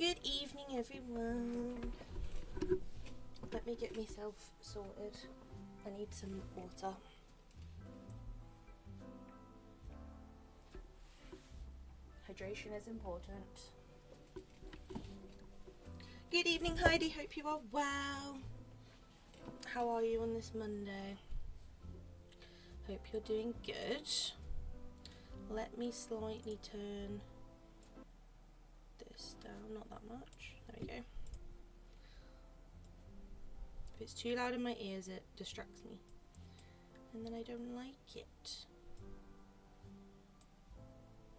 Good evening, everyone. Let me get myself sorted. I need some water. Hydration is important. Good evening, Heidi. Hope you are well. How are you on this Monday? Hope you're doing good. Let me slightly turn this down, not that much. There we go. If it's too loud in my ears, it distracts me. And then I don't like it.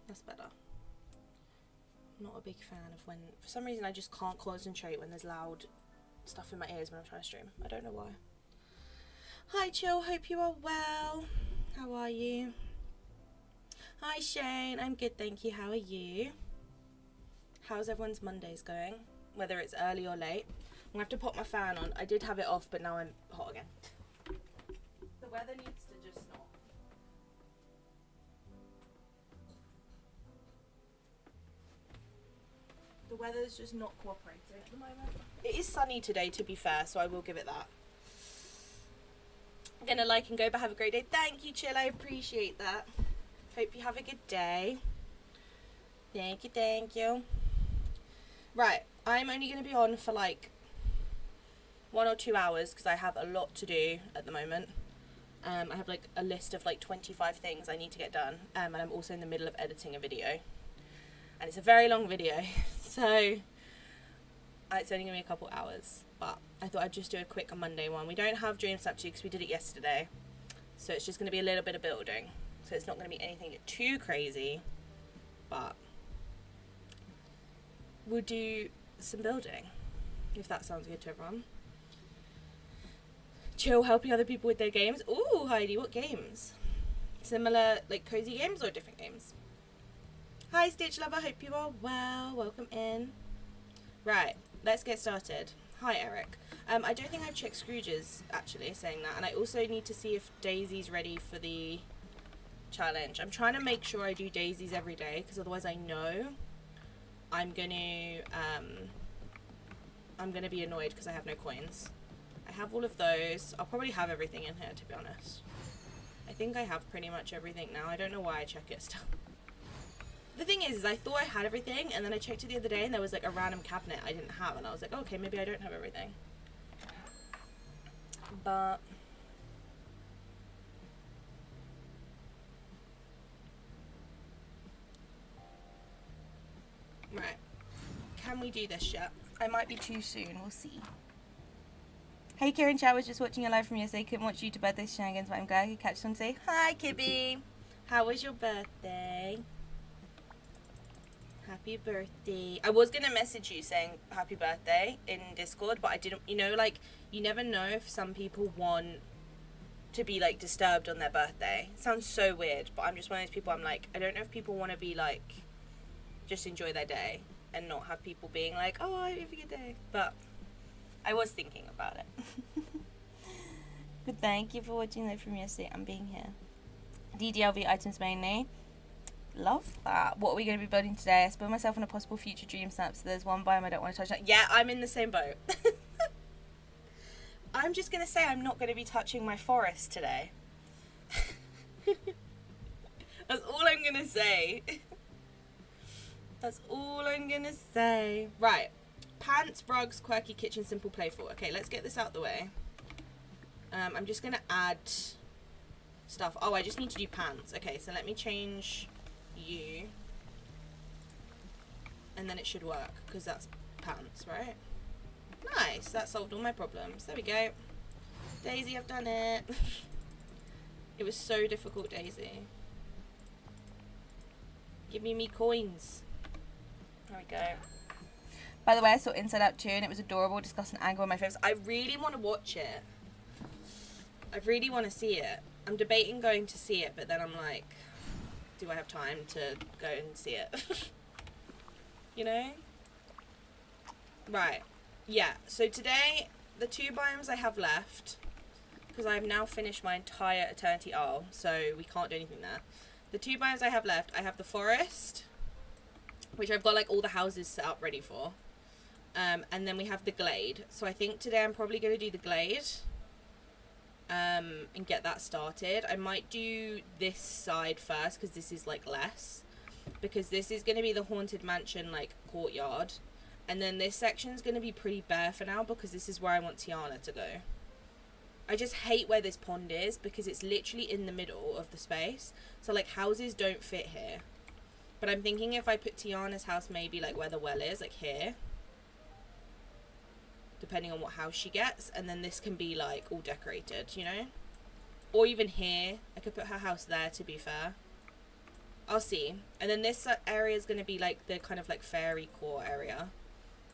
That's better. I'm not a big fan of when, for some reason I just can't concentrate when there's loud stuff in my ears when I'm trying to stream. I don't know why. Hi Chill, hope you are well. How are you? Hi Shane, I'm good, thank you. How are you? How's everyone's Mondays going? Whether it's early or late. I'm gonna have to pop my fan on. I did have it off, but now I'm hot again. The weather needs to just not. The weather's just not cooperating at the moment. It is sunny today, to be fair, so I will give it that. I'm gonna like and go, but have a great day. Thank you, Chill. I appreciate that. Hope you have a good day. Thank you, thank you. Right, I'm only going to be on for like 1 or 2 hours because I have a lot to do at the moment. I have like a list of like 25 things I need to get done, and I'm also in the middle of editing a video. And it's a very long video, so it's only going to be a couple hours. But I thought I'd just do a quick Monday one. We don't have Dream Snap 2 because we did it yesterday. So it's just going to be a little bit of building. So it's not going to be anything too crazy, but we'll do some building, if that sounds good to everyone. Chill, helping other people with their games. Ooh, Heidi, what games? Similar, like, cozy games or different games? Hi, Stitch Lover, hope you are well. Welcome in. Right, let's get started. Hi, Eric. I don't think I've checked Scrooge's, actually, saying that. And I also need to see if Daisy's ready for the challenge. I'm trying to make sure I do daisies every day, because otherwise I know I'm gonna be annoyed because I have no coins. I have all of those. I'll probably have everything in here, to be honest. I think I have pretty much everything now. I don't know why I check it still. The thing is I thought I had everything, and then I checked it the other day and there was like a random cabinet I didn't have, and I was like, oh, okay, maybe I don't have everything. But right, can we do this yet? I might be too soon, we'll see. Hey Kieran, I was just watching your live from yesterday. Couldn't watch you to birthday shenanigans, but I'm glad I could catch someone say hi, Kibby. How was your birthday? Happy birthday. I was gonna message you saying happy birthday in Discord, but I didn't. You know, like, you never know if some people want to be like disturbed on their birthday. It sounds so weird, but I'm just one of those people. I'm like, I don't know if people want to be like, just enjoy their day and not have people being like, oh, I have a good day. But I was thinking about it. But thank you for watching live from yesterday and being here. DDLV items mainly. Love that. What are we going to be building today? I spilled myself on a possible future dream snap, so there's one biome I don't want to touch. Yeah, I'm in the same boat. I'm just going to say I'm not going to be touching my forest today. That's all I'm going to say. That's all I'm going to say. Right. Pants, rugs, quirky kitchen, simple, playful. Okay, let's get this out the way. I'm just going to add stuff. Oh, I just need to do pants. Okay, so let me change you. And then it should work, because that's pants, right? Nice, that solved all my problems. There we go. Daisy, I've done it. It was so difficult, Daisy. Give me coins. There we go. By the way, I saw Inside Out 2 and it was adorable, discussing anger on my favorites. I really want to watch it. I really want to see it. I'm debating going to see it, but then I'm like, do I have time to go and see it? You know? Right. Yeah, so today, the 2 biomes I have left, because I've now finished my entire Eternity Isle, so we can't do anything there. The 2 biomes I have left, I have the forest, which I've got like all the houses set up ready for. And then we have the glade. So I think today I'm probably going to do the glade. And get that started. I might do this side first because this is like less. Because this is going to be the haunted mansion like courtyard. And then this section's going to be pretty bare for now because this is where I want Tiana to go. I just hate where this pond is because it's literally in the middle of the space. So like houses don't fit here. But I'm thinking if I put Tiana's house maybe like where the well is, like here. Depending on what house she gets. And then this can be like all decorated, you know? Or even here. I could put her house there to be fair. I'll see. And then this area is going to be like the kind of like fairy core area.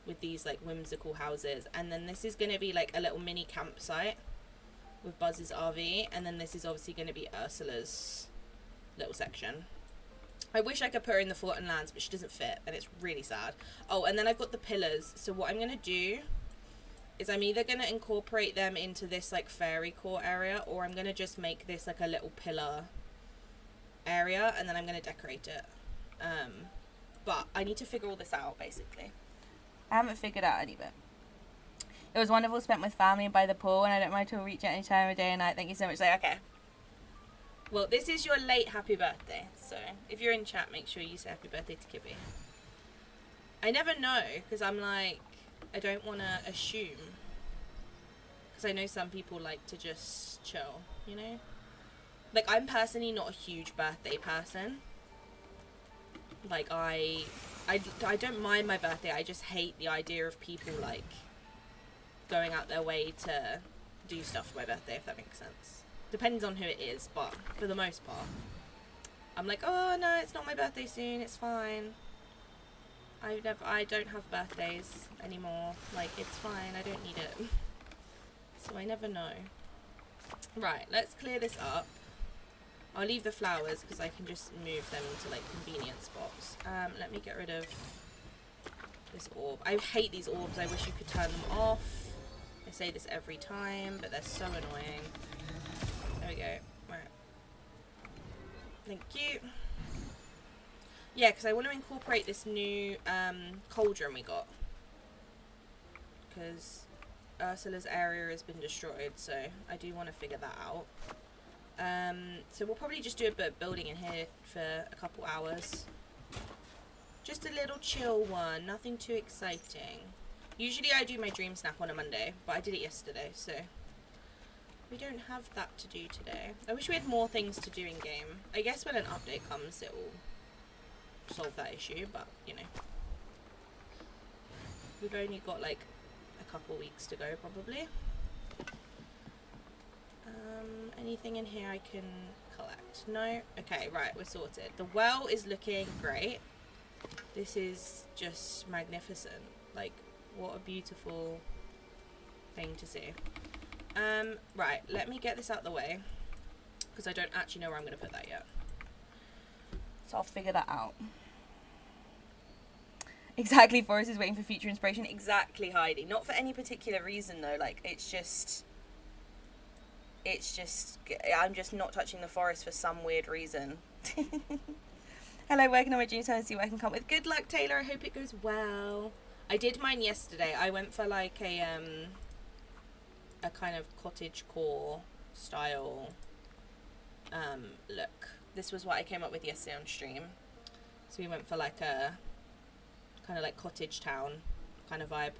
With these like whimsical houses. And then this is going to be like a little mini campsite. With Buzz's RV. And then this is obviously going to be Ursula's little section. I wish I could put her in the Fortin Lands, but she doesn't fit. And it's really sad. Oh, and then I've got the pillars. So what I'm going to do is I'm either going to incorporate them into this like fairy core area, or I'm going to just make this like a little pillar area, and then I'm going to decorate it. But I need to figure all this out, basically. I haven't figured out any bit. It was wonderful spent with family by the pool, and I don't mind to reach at any time of day and night. Thank you so much. Like, okay. Well, this is your late happy birthday, so if you're in chat, make sure you say happy birthday to Kibby. I never know, because I'm like, I don't want to assume. Because I know some people like to just chill, you know? Like, I'm personally not a huge birthday person. Like, I don't mind my birthday. I just hate the idea of people, like, going out their way to do stuff for my birthday, if that makes sense. Depends on who it is, but for the most part. I'm like, oh, no, it's not my birthday soon. It's fine. I don't have birthdays anymore. Like, it's fine. I don't need it. So I never know. Right, let's clear this up. I'll leave the flowers because I can just move them into like convenient spots. Let me get rid of this orb. I hate these orbs. I wish you could turn them off. I say this every time, but they're so annoying. There we go. Right. Thank you. Yeah, because I want to incorporate this new cauldron we got. Because Ursula's area has been destroyed, so I do want to figure that out. So we'll probably just do a bit of building in here for a couple hours. Just a little chill one, nothing too exciting. Usually I do my dream snap on a Monday, but I did it yesterday, so we don't have that to do today. I wish we had more things to do in game. I guess when an update comes, it will solve that issue, but you know, we've only got like a couple weeks to go probably. Anything in here I can collect? No? Okay, right, we're sorted. The well is looking great. This is just magnificent. Like, what a beautiful thing to see. Right, let me get this out the way because I don't actually know where I'm going to put that yet. So I'll figure that out. Exactly, Forrest is waiting for future inspiration. Exactly, Heidi. Not for any particular reason though, like, it's just, I'm just not touching the forest for some weird reason. Hello, working on my dreams and see what I can come up with. Good luck, Taylor. I hope it goes well. I did mine yesterday. I went for like a kind of cottage core style look. This was what I came up with yesterday on stream. So we went for like a kind of like cottage town kind of vibe.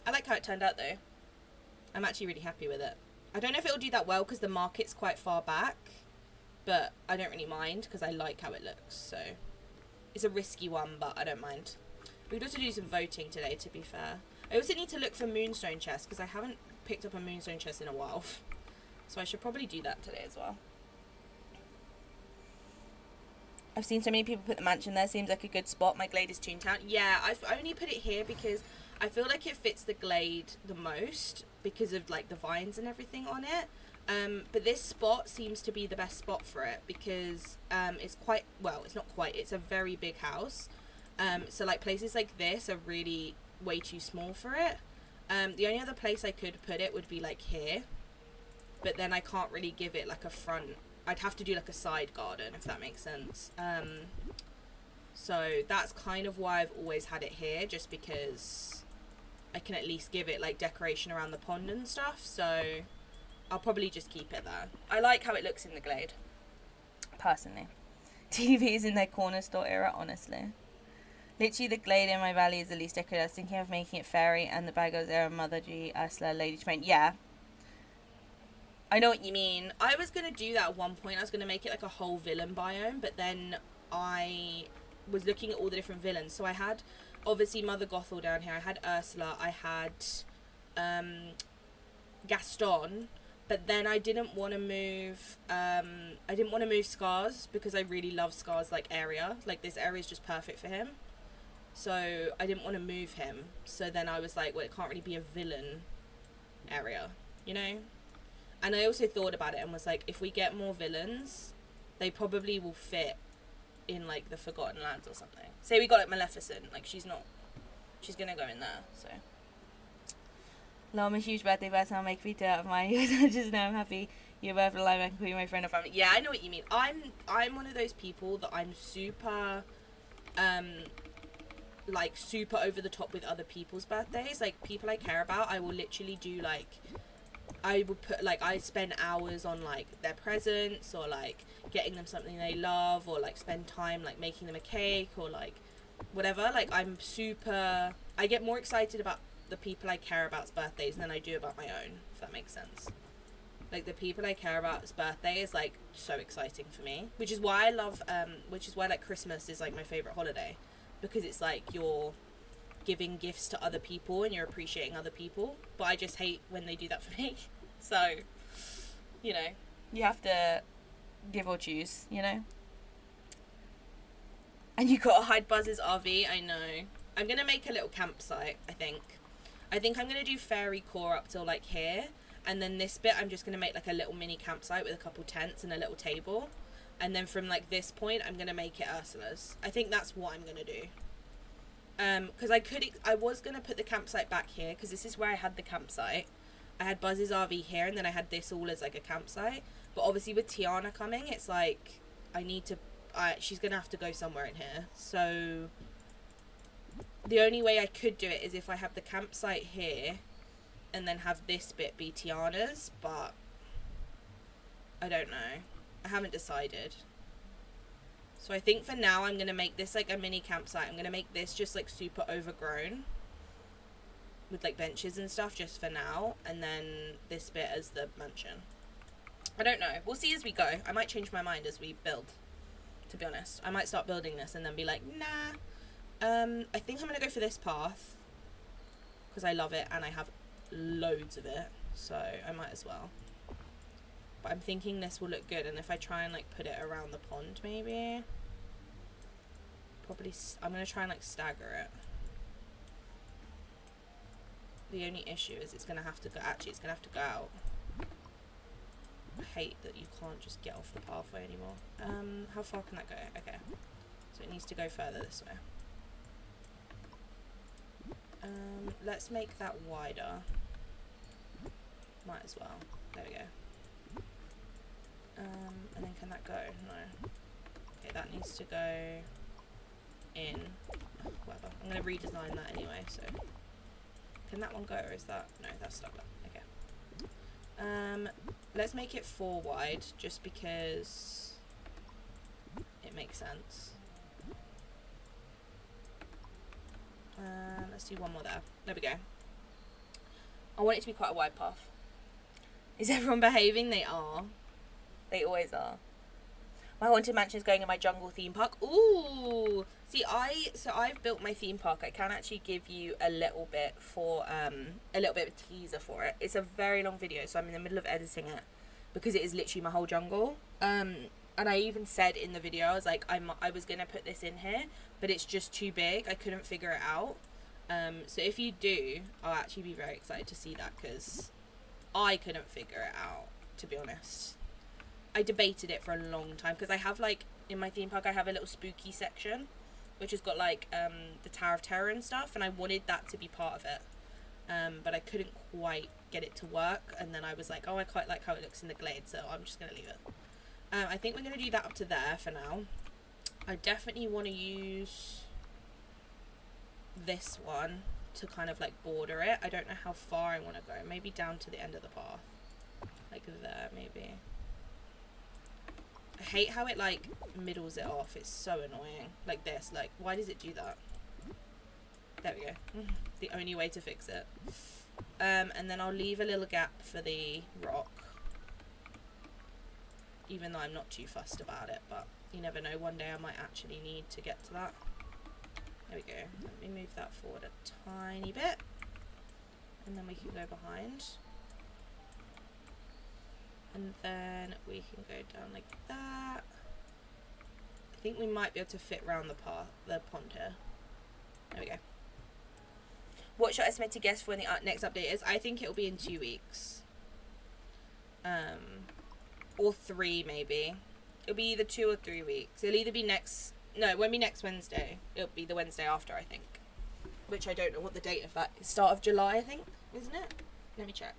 I like how it turned out though. I'm actually really happy with it. I don't know if it'll do that well because the market's quite far back, but I don't really mind because I like how it looks. So it's a risky one, but I don't mind. We could also do some voting today, to be fair. I also need to look for moonstone chests because I haven't picked up a moonstone chest in a while. So I should probably do that today as well. I've seen so many people put the mansion there. Seems like a good spot. My glade is Toontown. Yeah, I've only put it here because I feel like it fits the glade the most because of like the vines and everything on it. But this spot seems to be the best spot for it because it's quite, well, it's not quite, it's a very big house. So like places like this are really way too small for it. The only other place I could put it would be like here, but then I can't really give it like a front. I'd have to do like a side garden, if that makes sense. So that's kind of why I've always had it here, just because I can at least give it like decoration around the pond and stuff. So I'll probably just keep it there. I like how it looks in the Glade, personally. TV is in their corner store era, honestly. Literally, the Glade in my valley is the least decorated. I was thinking of making it fairy and the Bagos era, Mother G, Ursula, Lady Tremaine. Yeah. I know what you mean. I was going to do that at one point. I was going to make it like a whole villain biome, but then I was looking at all the different villains. So I had, obviously, Mother Gothel down here. I had Ursula. I had Gaston. But then I didn't want to move, Scars, because I really love Scars, like, area. Like, this area is just perfect for him. So I didn't want to move him. So then I was like, well, it can't really be a villain area, you know? And I also thought about it and was like, if we get more villains, they probably will fit in, like, the Forgotten Lands or something. Say we got, like, Maleficent. Like, she's going to go in there, so. No, I'm a huge birthday person. I'll make a video out of mine. Just know I'm happy you're both alive and can be my friend or family. Yeah, I know what you mean. I'm one of those people that I'm super, like, super over the top with other people's birthdays. Like, people I care about, I will literally do, like, I would put, like, I spend hours on, like, their presents, or, like, getting them something they love, or, like, spend time, like, making them a cake, or, like, whatever. Like, I get more excited about the people I care about's birthdays than I do about my own, if that makes sense. Like, the people I care about's birthday is, like, so exciting for me, which is why I love, like, Christmas is, like, my favourite holiday, because it's, like, you're giving gifts to other people and you're appreciating other people, but I just hate when they do that for me. So, you know, you have to give or choose, you know. And you gotta hide Buzz's RV. I know. I'm gonna make a little campsite, I think I'm gonna do fairy core up till, like, here, and then this bit I'm just gonna make, like, a little mini campsite with a couple tents and a little table, and then from, like, this point I'm gonna make it Ursula's. I think that's what I'm gonna do. Because I was going to put the campsite back here, because this is where I had the campsite. I had Buzz's RV here, and then I had this all as, like, a campsite. But obviously with Tiana coming, it's like, she's going to have to go somewhere in here. So the only way I could do it is if I have the campsite here, and then have this bit be Tiana's, but I don't know. I haven't decided. So I think for now I'm going to make this, like, a mini campsite. I'm going to make this just, like, super overgrown with, like, benches and stuff just for now. And then this bit as the mansion. I don't know. We'll see as we go. I might change my mind as we build, to be honest. I might start building this and then be like, nah. I think I'm going to go for this path, because I love it and I have loads of it. So I might as well. But I'm thinking this will look good, and if I try and, like, put it around the pond, maybe. Probably, I'm going to try and, like, stagger it. The only issue is it's going to have to go, actually, it's going to have to go out. I hate that you can't just get off the pathway anymore. How far can that go? Okay. So it needs to go further this way. Let's make that wider. Might as well. There we go. And then can that go? No. Okay, that needs to go in. Oh, whatever. I'm going to redesign that anyway, so. Can that one go, or is that? No, that's stuck there. Okay. Let's make it 4 wide, just because it makes sense. Let's do one more there. There we go. I want it to be quite a wide path. Is everyone behaving? They are. They always are. My haunted mansion is going in my jungle theme park. Ooh! See, I've built my theme park. I can actually give you a little bit of a teaser for it. It's a very long video, so I'm in the middle of editing it, because it is literally my whole jungle. And I even said in the video, I was like, I was gonna put this in here, but it's just too big. I couldn't figure it out. So if you do, I'll actually be very excited to see that, because I couldn't figure it out, to be honest. I debated it for a long time, because I have, like, in my theme park I have a little spooky section, which has got, like, the Tower of Terror and stuff, and I wanted that to be part of it, but I couldn't quite get it to work, and then I was like, oh, I quite like how it looks in the Glade, so I'm just going to leave it. I think we're going to do that up to there for now. I definitely want to use this one to kind of like border it. I don't know how far I want to go. Maybe down to the end of the path. Like there, maybe. I hate how it like middles it off. It's so annoying. Like this. Like, why does it do that? There we go. The only way to fix it. And then I'll leave a little gap for the rock. Even though I'm not too fussed about it, but you never know. One day I might actually need to get to that. There we go. Let me move that forward a tiny bit. And then we can go behind. And then we can go down like that. I think we might be able to fit around the pond here. There we go. What's your estimated guess for when the next update is? I think it'll be in 2 weeks. Or 3 maybe. It'll be either 2 or 3 weeks. It'll either be next... No, it won't be next Wednesday. It'll be the Wednesday after, I think. Which I don't know what the date of that is. Start of July, I think. Isn't it? Let me check.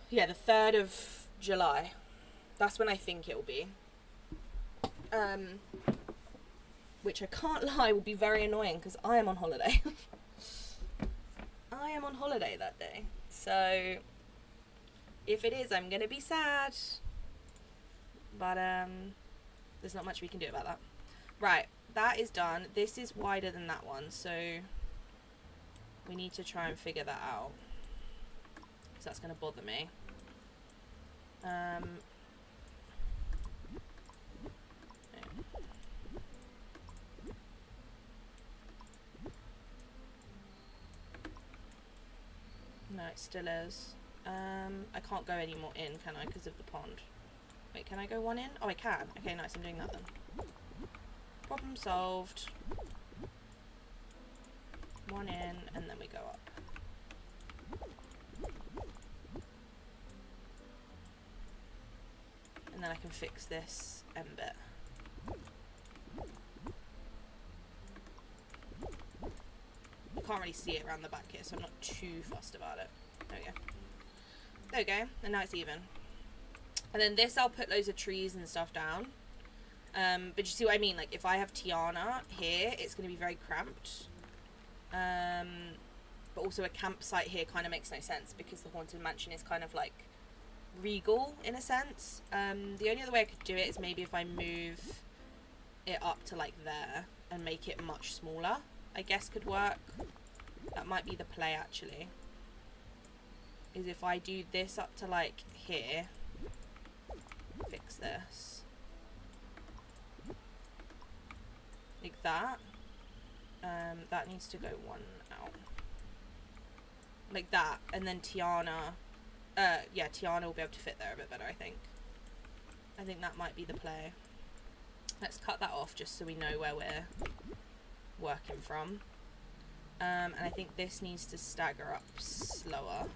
Yeah, the 3rd of July. That's when I think it'll be. Which I can't lie will be very annoying because I am on holiday. I am on holiday that day. So, if it is, I'm going to be sad. But, there's not much we can do about that. Right, that is done. This is wider than that one, so we need to try and figure that out. Because that's going to bother me. No, it still is. I can't go any more in, can I, because of the pond. Wait, can I go one in? Oh, I can. Okay, nice, I'm doing that then. Problem solved. One in, and then we go up. And then I can fix this end bit. You can't really see it around the back here, so I'm not too fussed about it. There we go. There we go, and now it's even. And then this, I'll put loads of trees and stuff down. But you see what I mean? Like, if I have Tiana here, it's going to be very cramped. But also a campsite here kind of makes no sense because the Haunted Mansion is kind of like regal in a sense. The only other way I could do it is maybe if I move it up to like there and make it much smaller, I guess could work. That might be the play actually. Is if I do this up to like here, fix this. Like that. That needs to go one out. Like that, and then Tiana, yeah, Tiana will be able to fit there a bit better, I think. I think that might be the play. Let's cut that off just so we know where we're working from. And I think this needs to stagger up slower.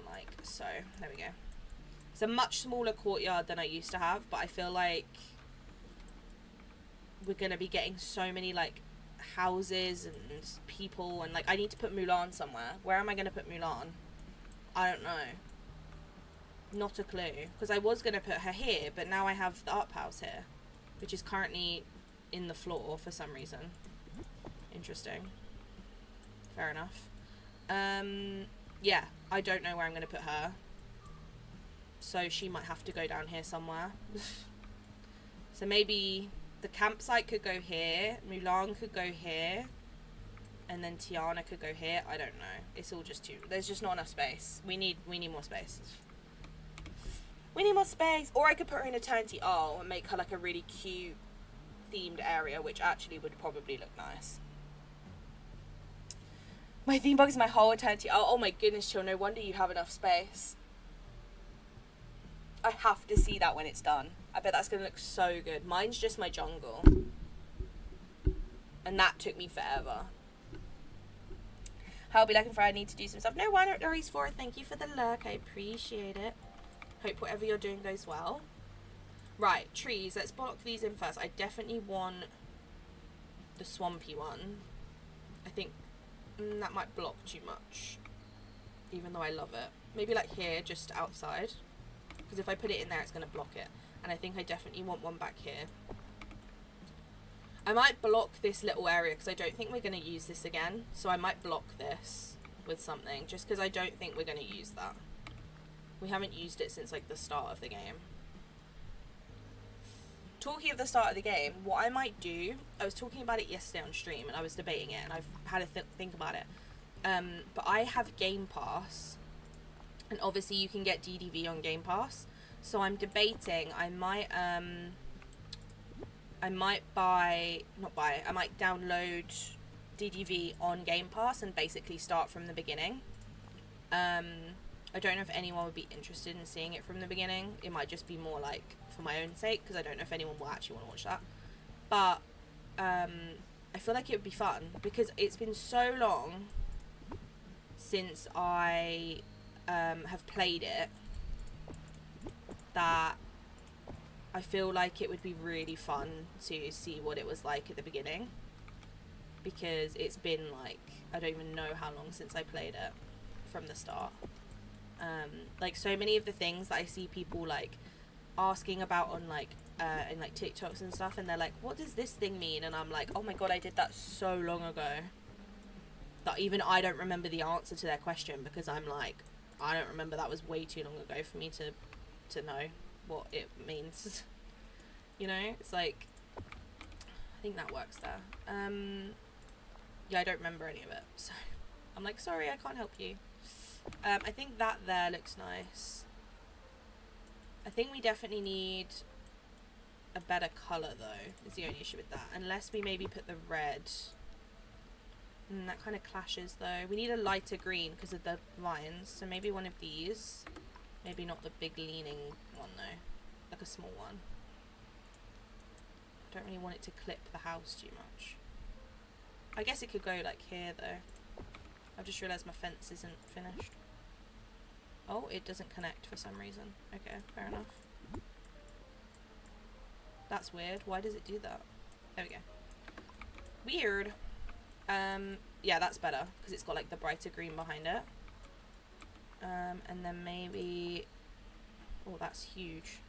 Like so. There we go. It's a much smaller courtyard than I used to have, but I feel like we're going to be getting so many, like, houses and people, and, like, I need to put Mulan somewhere. Where am I going to put Mulan? I don't know. Not a clue. Because I was going to put her here, but now I have the up house here, which is currently in the floor for some reason. Interesting. Fair enough. Yeah, I don't know where I'm going to put her. So she might have to go down here somewhere. So maybe the campsite could go here, Mulan could go here, and then Tiana could go here. I don't know. It's all just too... There's just not enough space. We need more space. We need more space. Or I could put her in Eternity Isle and make her like a really cute themed area, which actually would probably look nice. My theme bug is my whole Eternity Isle. Oh my goodness, chill. No wonder you have enough space. I have to see that when it's done. I bet that's going to look so good. Mine's just my jungle. And that took me forever. I'll be looking for I need to do some stuff. No, why not, Doris? For thank you for the look. I appreciate it. Hope whatever you're doing goes well. Right, trees. Let's block these in first. I definitely want the swampy one. I think that might block too much. Even though I love it. Maybe like here, just outside. Because if I put it in there, it's going to block it. And I think I definitely want one back here. I might block this little area because I don't think we're going to use this again. So I might block this with something just because I don't think we're going to use that. We haven't used it since like the start of the game. Talking of the start of the game, what I might do, I was talking about it yesterday on stream and I was debating it and I've had to think about it. But I have Game Pass, and obviously you can get DDV on Game Pass. So I'm debating, I might download DDV on Game Pass and basically start from the beginning. I don't know if anyone would be interested in seeing it from the beginning. It might just be more like for my own sake, because I don't know if anyone will actually want to watch that. But I feel like it would be fun because it's been so long since I have played it that I feel like it would be really fun to see what it was like at the beginning, because it's been like, I don't even know how long since I played it from the start. Like so many of the things that I see people like asking about on like in like TikToks and stuff, and they're like, what does this thing mean? And I'm like, oh my god, I did that so long ago that even I don't remember the answer to their question, because I'm like, I don't remember, that was way too long ago for me to know what it means. You know, it's like, I think that works there. Yeah, I don't remember any of it, so I'm like, sorry, I can't help you. I think that there looks nice. I think we definitely need a better colour though, is the only issue with that. Unless we maybe put the red. That kind of clashes though. We need a lighter green because of the vines, so maybe one of these. Maybe not the big leaning one though, like a small one. I don't really want it to clip the house too much. I guess it could go like here though. I've just realised my fence isn't finished. Oh, it doesn't connect for some reason. Okay, fair enough. That's weird. Why does it do that? There we go. Weird. Yeah, that's better because it's got like the brighter green behind it. And then maybe, oh, that's huge.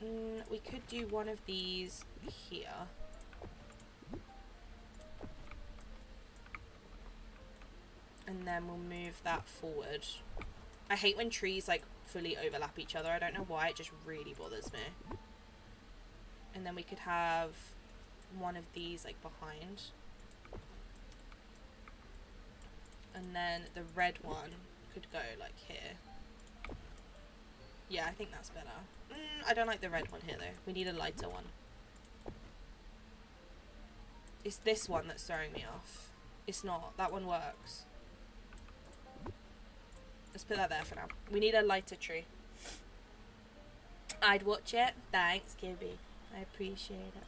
We could do one of these here. And then we'll move that forward. I hate when trees like fully overlap each other. I don't know why, it just really bothers me. And then we could have one of these like behind. And then the red one could go like here. Yeah, I think that's better. I don't like the red one here though. We need a lighter one. It's this one that's throwing me off. It's not. That one works. Let's put that there for now. We need a lighter tree. I'd watch it. Thanks, Gibby. I appreciate it.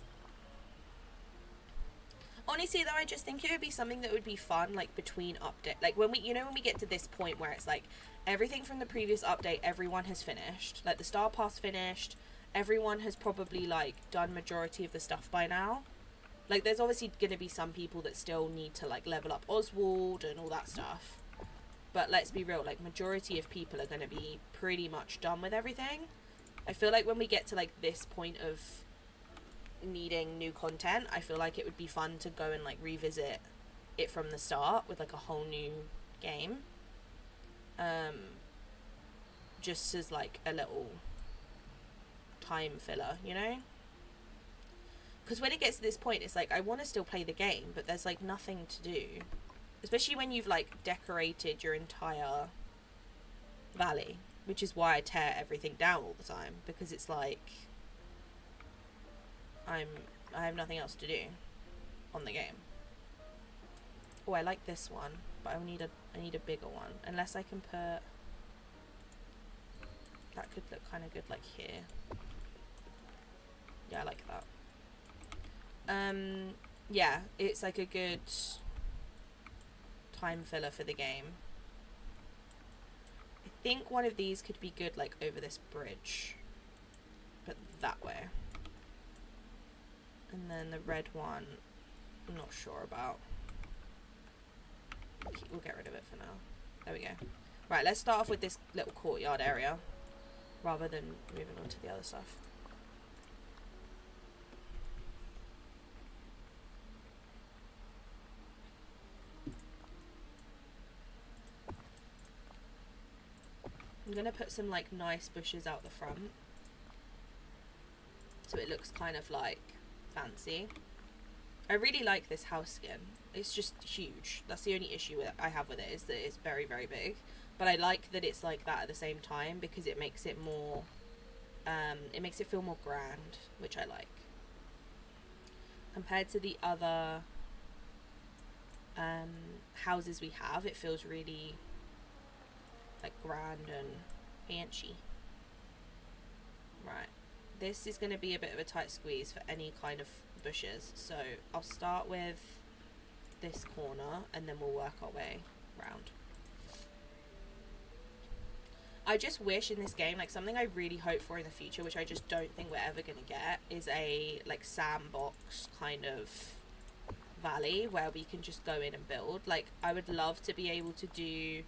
Honestly though, I just think it would be something that would be fun, like between update, like when we, you know, when we get to this point where it's like everything from the previous update everyone has finished, like the star pass finished, everyone has probably like done majority of the stuff by now. Like there's obviously gonna be some people that still need to like level up Oswald and all that stuff, but let's be real, like majority of people are gonna be pretty much done with everything. I feel like when we get to like this point of needing new content, I feel like it would be fun to go and like revisit it from the start with like a whole new game, just as like a little time filler, you know, because when it gets to this point it's like I want to still play the game, but there's like nothing to do, especially when you've like decorated your entire valley, which is why I tear everything down all the time, because it's like I have nothing else to do on the game. Oh, I like this one, but I need a bigger one. Unless I can put, that could look kind of good like here. Yeah, I like that. Yeah, it's like a good time filler for the game. I think one of these could be good like over this bridge, but that way. And then the red one, I'm not sure about. We'll get rid of it for now. There we go. Right, let's start off with this little courtyard area rather than moving on to the other stuff. I'm going to put some like nice bushes out the front, so it looks kind of like fancy. I really like this house skin. It's just huge. That's the only issue I have with it, is that it's very, very big. But I like that it's like that at the same time, because it makes it more, it makes it feel more grand, which I like. Compared to the other houses we have, it feels really like grand and fancy. Right. This is going to be a bit of a tight squeeze for any kind of bushes, so I'll start with this corner and then we'll work our way round. I just wish in this game, like something I really hope for in the future, which I just don't think we're ever going to get, is a like sandbox kind of valley where we can just go in and build. Like I would love to be able to do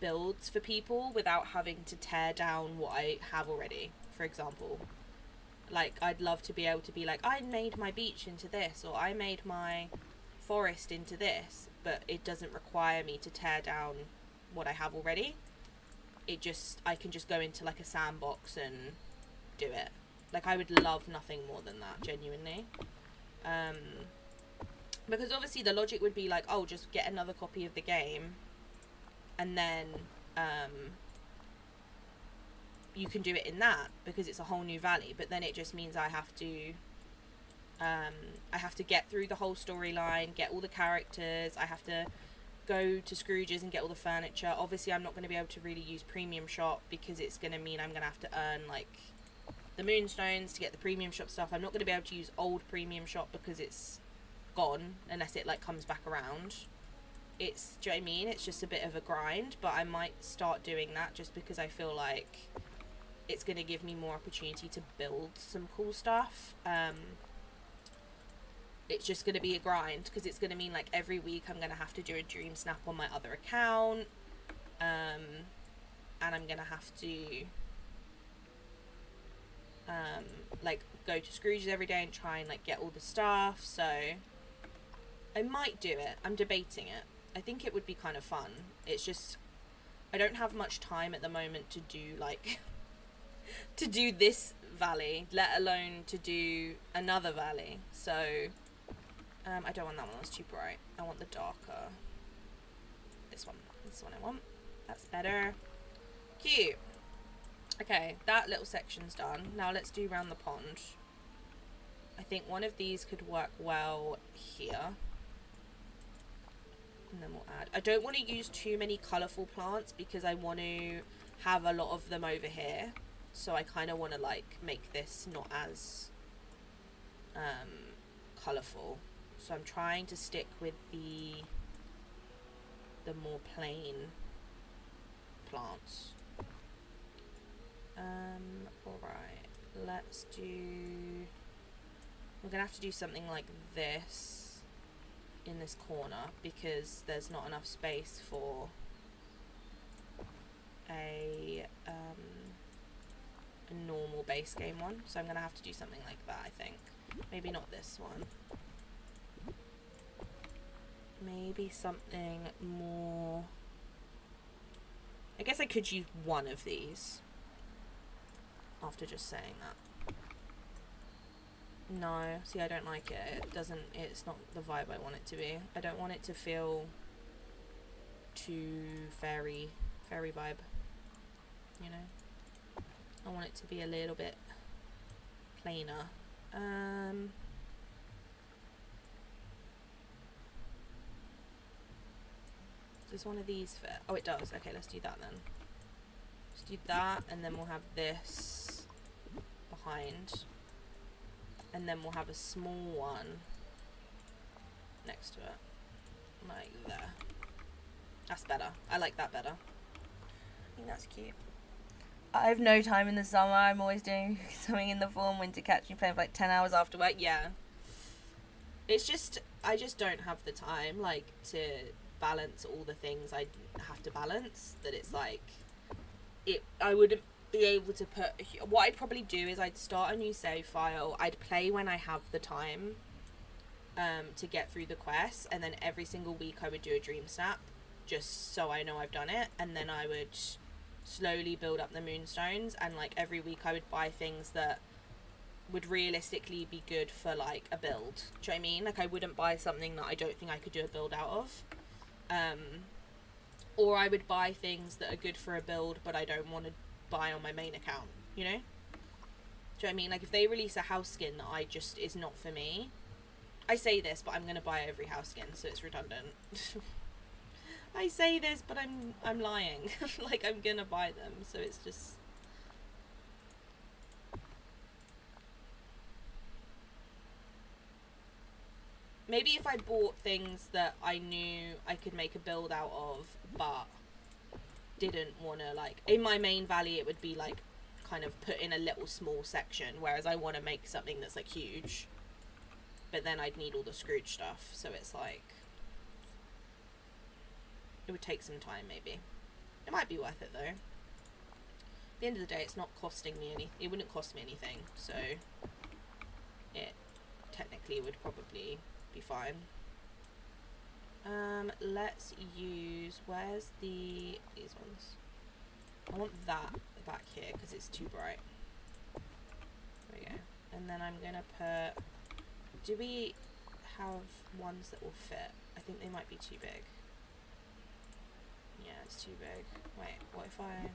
builds for people without having to tear down what I have already, for example. Like I'd love to be able to be like, I made my beach into this, or I made my forest into this, but it doesn't require me to tear down what I have already. It just, I can just go into like a sandbox and do it. Like I would love nothing more than that, genuinely. Because obviously the logic would be like, oh, just get another copy of the game and then you can do it in that, because it's a whole new valley. But then it just means I have to get through the whole storyline, get all the characters, I have to go to Scrooge's and get all the furniture. Obviously I'm not going to be able to really use premium shop, because it's going to mean I'm going to have to earn like the moonstones to get the premium shop stuff. I'm not going to be able to use old premium shop because it's gone unless it like comes back around. It's, do you know what I mean? It's just a bit of a grind, but I might start doing that just because I feel like it's going to give me more opportunity to build some cool stuff. It's just going to be a grind, because it's going to mean like every week I'm going to have to do a dream snap on my other account, and I'm going to have to like go to Scrooge's every day and try and like get all the stuff. So I might do it. I'm debating it. I think it would be kind of fun. It's just I don't have much time at the moment to do like to do this valley, let alone to do another valley. So I don't want that one. That's too bright. I want the darker. This one I want. That's better. Cute. Okay, that little section's done. Now let's do round the pond. I think one of these could work well here. And then we'll add. I don't want to use too many colourful plants because I want to have a lot of them over here. So I kind of want to like make this not as colourful. So I'm trying to stick with the more plain plants. Alright, let's do, we're gonna have to do something like this in this corner because there's not enough space for a normal base game one, so I'm gonna have to do something like that. I think maybe not this one, maybe something more, I guess I could use one of these after just saying that. No, see, I don't like it. It doesn't, it's not the vibe I want it to be. I don't want it to feel too fairy vibe, you know? I want it to be a little bit plainer. Does one of these fit? Oh, it does. Okay, let's do that then. Let's do that, and then we'll have this behind. And then we'll have a small one next to it. Like there. That's better. I like that better. I think that's cute. I have no time in the summer. I'm always doing something in the fall and winter catching, playing for like 10 hours after work. Yeah. It's just, I just don't have the time, like, to balance all the things I have to balance. That it's like, I wouldn't be able to put, what I'd probably do is I'd start a new save file. I'd play when I have the time to get through the quests, and then every single week I would do a dream snap just so I know I've done it, and then I would slowly build up the moonstones, and like every week I would buy things that would realistically be good for like a build. Do you know what I mean? Like I wouldn't buy something that I don't think I could do a build out of. Or I would buy things that are good for a build but I don't want to buy on my main account, you know? Do you know what I mean? Like if they release a house skin that I just is not for me, I say this, but I'm gonna buy every house skin, so it's redundant. I say this, but I'm lying. Like I'm gonna buy them, so it's just. Maybe if I bought things that I knew I could make a build out of, but didn't want to, like, in my main valley it would be, like, kind of put in a little small section, whereas I want to make something that's, like, huge. But then I'd need all the Scrooge stuff, so it's, like, it would take some time, maybe. It might be worth it, though. At the end of the day, it's not costing me anything. It wouldn't cost me anything, so it technically would probably be fine. Let's use, where's these ones? I want that back here because it's too bright. There we go. And then I'm gonna put, do we have ones that will fit? I think they might be too big. Yeah, it's too big. Wait, what if I,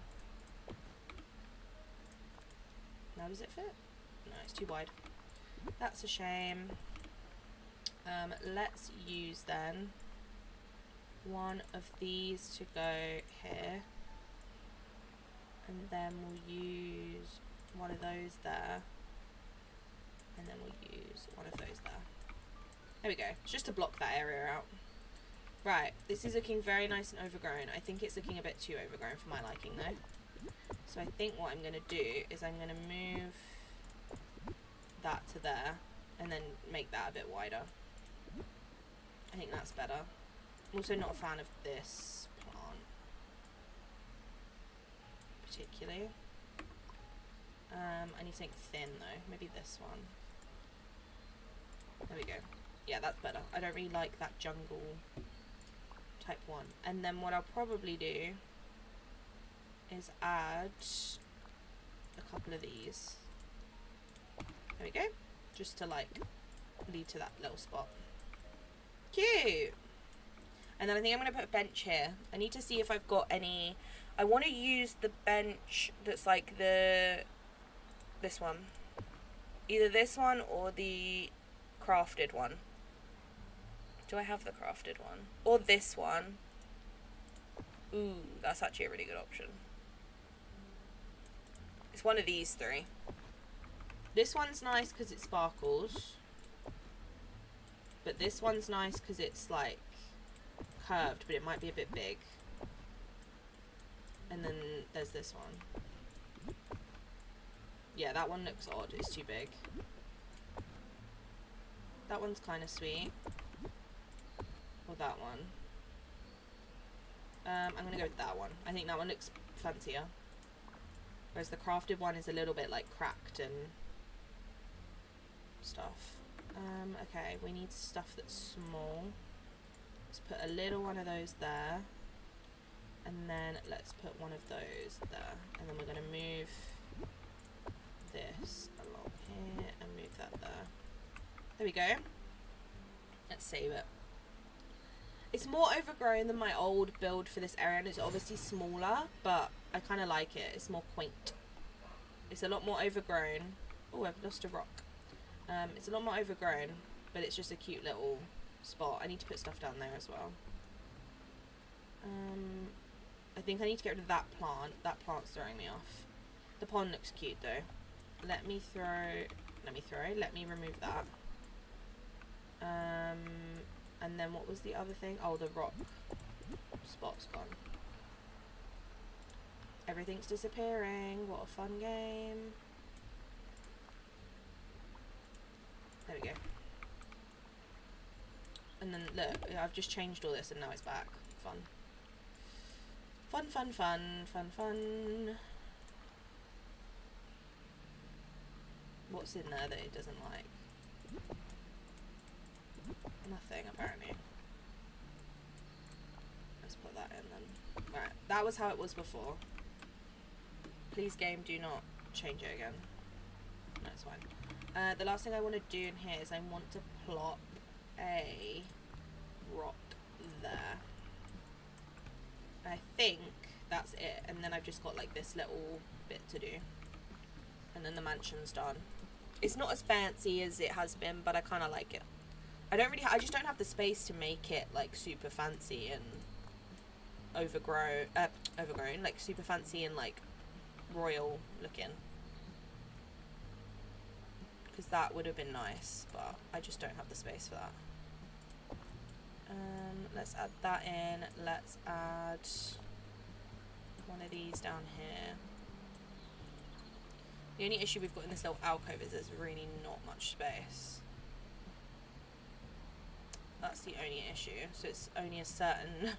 now does it fit? No, it's too wide. That's a shame. Let's use then one of these to go here, and then we'll use one of those there, and then we'll use one of those there. There we go. It's just to block that area out. Right, this is looking very nice and overgrown. I think it's looking a bit too overgrown for my liking though. So I think what I'm going to do is I'm going to move that to there and then make that a bit wider. I think that's better. I'm also not a fan of this plant particularly. I need something thin though. Maybe this one. There we go. Yeah, that's better. I don't really like that jungle type one. And then what I'll probably do is add a couple of these. There we go. Just to like lead to that little spot. Cute! And then I think I'm going to put a bench here. I need to see if I've got any. I want to use the bench that's like this one. Either this one or the crafted one. Do I have the crafted one? Or this one. Ooh, that's actually a really good option. It's one of these three. This one's nice because it sparkles. But this one's nice because it's like curved, but it might be a bit big. And then there's this one. Yeah, that one looks odd. It's too big. That one's kind of sweet. Or that one. I'm going to go with that one. I think that one looks fancier. Whereas the crafted one is a little bit like cracked and stuff. Okay, we need stuff that's small. Let's put a little one of those there. And then let's put one of those there. And then we're going to move this along here and move that there. There we go. Let's save it. It's more overgrown than my old build for this area, and it's obviously smaller, but I kind of like it. It's more quaint. It's a lot more overgrown. Oh, I've lost a rock. It's a lot more overgrown, but it's just a cute little spot. I need to put stuff down there as well. I think I need to get rid of that plant. That plant's throwing me off. The pond looks cute though. Let me remove that. And then what was the other thing? Oh, the rock spot's gone. Everything's disappearing. What a fun game. There we go. And then look, I've just changed all this and now it's back. Fun. Fun, fun, fun, fun, fun. What's in there that it doesn't like? Nothing, apparently. Let's put that in then. Right, that was how it was before. Please game, do not change it again. No, it's fine. The last thing I want to do in here is I want to plop a rock there. I think that's it, and then I've just got like this little bit to do, and then the mansion's done. It's not as fancy as it has been, but I kind of like it. I just don't have the space to make it like super fancy and overgrown, like super fancy and like royal looking, because that would have been nice, but I just don't have the space for that. Let's add that in. Let's add one of these down here. The only issue we've got in this little alcove is there's really not much space. That's the only issue. So it's only a certain,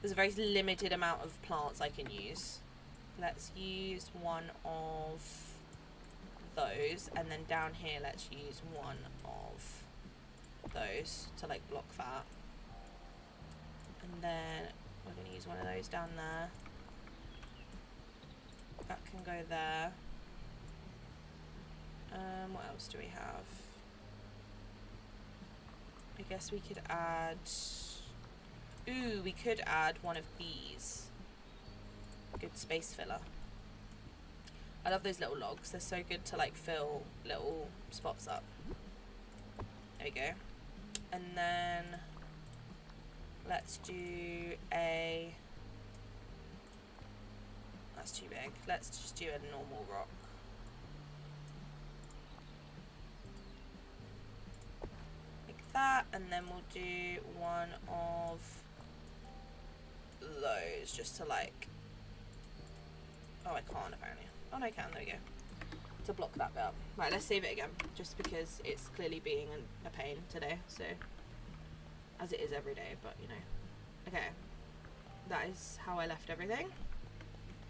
there's a very limited amount of plants I can use. Let's use one of those, and then down here let's use one of those to like block that. And then we're going to use one of those down there. That can go there. What else do we have? I guess we could add... Ooh, we could add one of these. Good space filler. I love those little logs. They're so good to like fill little spots up. There we go. And then let's do a... That's too big. Let's just do a normal rock. That, and then we'll do one of those just to like, oh I can't apparently, oh no I can, there we go, to block that bit up. Right, let's save it again, just because it's clearly being a pain today, so, as it is every day, but you know. Okay, that is how I left everything.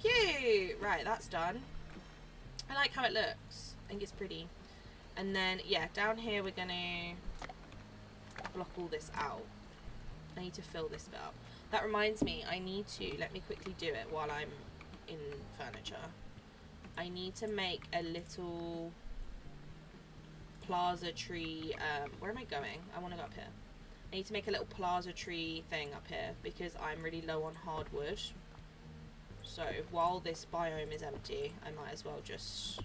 Cute! Right, that's done. I like how it looks, I think it's pretty. And then, yeah, down here we're gonna block all this out. I need to fill this bit up. That reminds me, I need to, let me quickly do it while I'm in furniture. I need to make a little plaza tree, where am I going? I want to go up here. I need to make a little plaza tree thing up here because I'm really low on hardwood. So while this biome is empty, I might as well just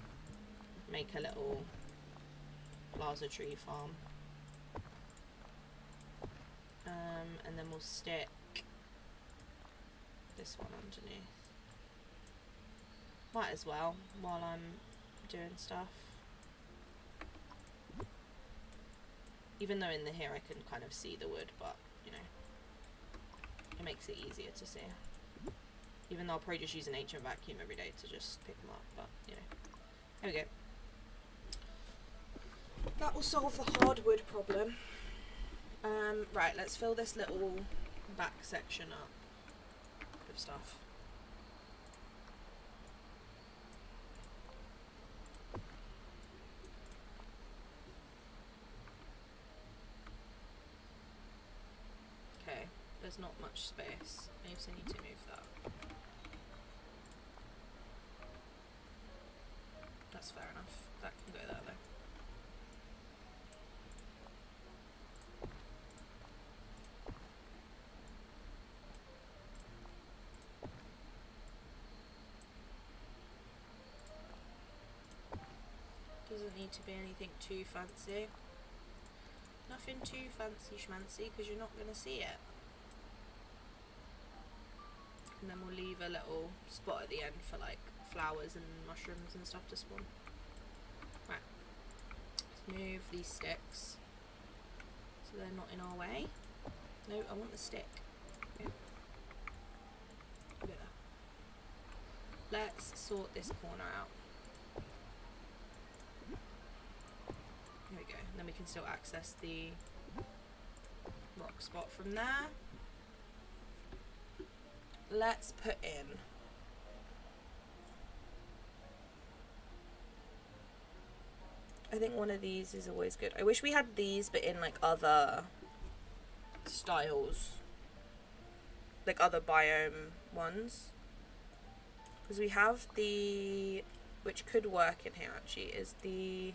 make a little plaza tree farm. And then we'll stick this one underneath. Might as well, while I'm doing stuff. Even though in here I can kind of see the wood, but, you know, it makes it easier to see. Even though I'll probably just use an ancient vacuum every day to just pick them up, but, you know. There we go. That will solve the hardwood problem. Right, let's fill this little back section up with stuff. Okay, there's not much space. I also need to move that. That's fair enough. That can go there though. Doesn't need to be anything too fancy. Nothing too fancy schmancy because you're not going to see it. And then we'll leave a little spot at the end for like flowers and mushrooms and stuff to spawn. Right. Let's move these sticks so they're not in our way. No, I want the stick. Okay. There. Let's sort this corner out. There we go, and then we can still access the rock spot from there. Let's put in I think one of these is always good. I wish we had these but in like other styles, like other biome ones, Because we have the, which could work in here actually, is the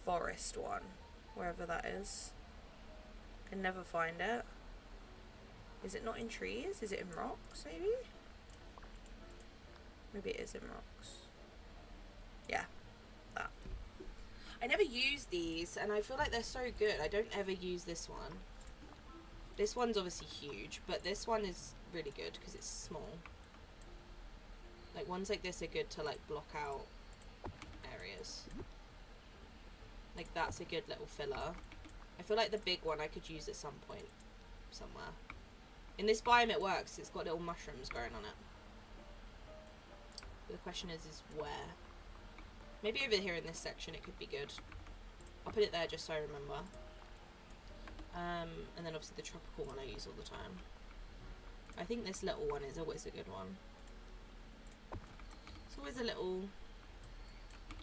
forest one, wherever that is. I can never find it. Is it not in trees? Is it in rocks, maybe? Maybe it is in rocks. Yeah, that. I never use these, and I feel like they're so good. I don't ever use this one. This one's obviously huge, but this one is really good because it's small. Like, ones like this are good to, like, block out areas. Like, that's a good little filler. I feel like the big one I could use at some point, somewhere. In this biome it works, it's got little mushrooms growing on it. But the question is where? Maybe over here in this section it could be good. I'll put it there just so I remember. And then obviously the tropical one I use all the time. I think this little one is always a good one. It's always a little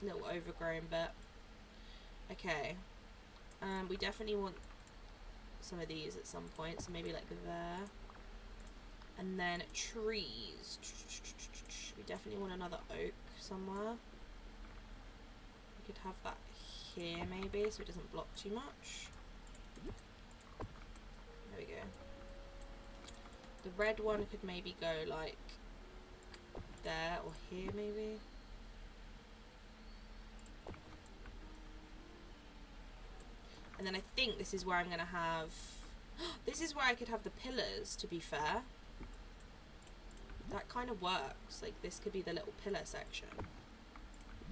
overgrown bit. Okay. We definitely want some of these at some point, so maybe like there. And then trees. We definitely want another oak somewhere. We could have that here maybe, so it doesn't block too much. There we go. The red one could maybe go like there or here maybe. And then I think this is where I'm going to have... This is where I could have the pillars, to be fair. That kind of works. Like, this could be the little pillar section.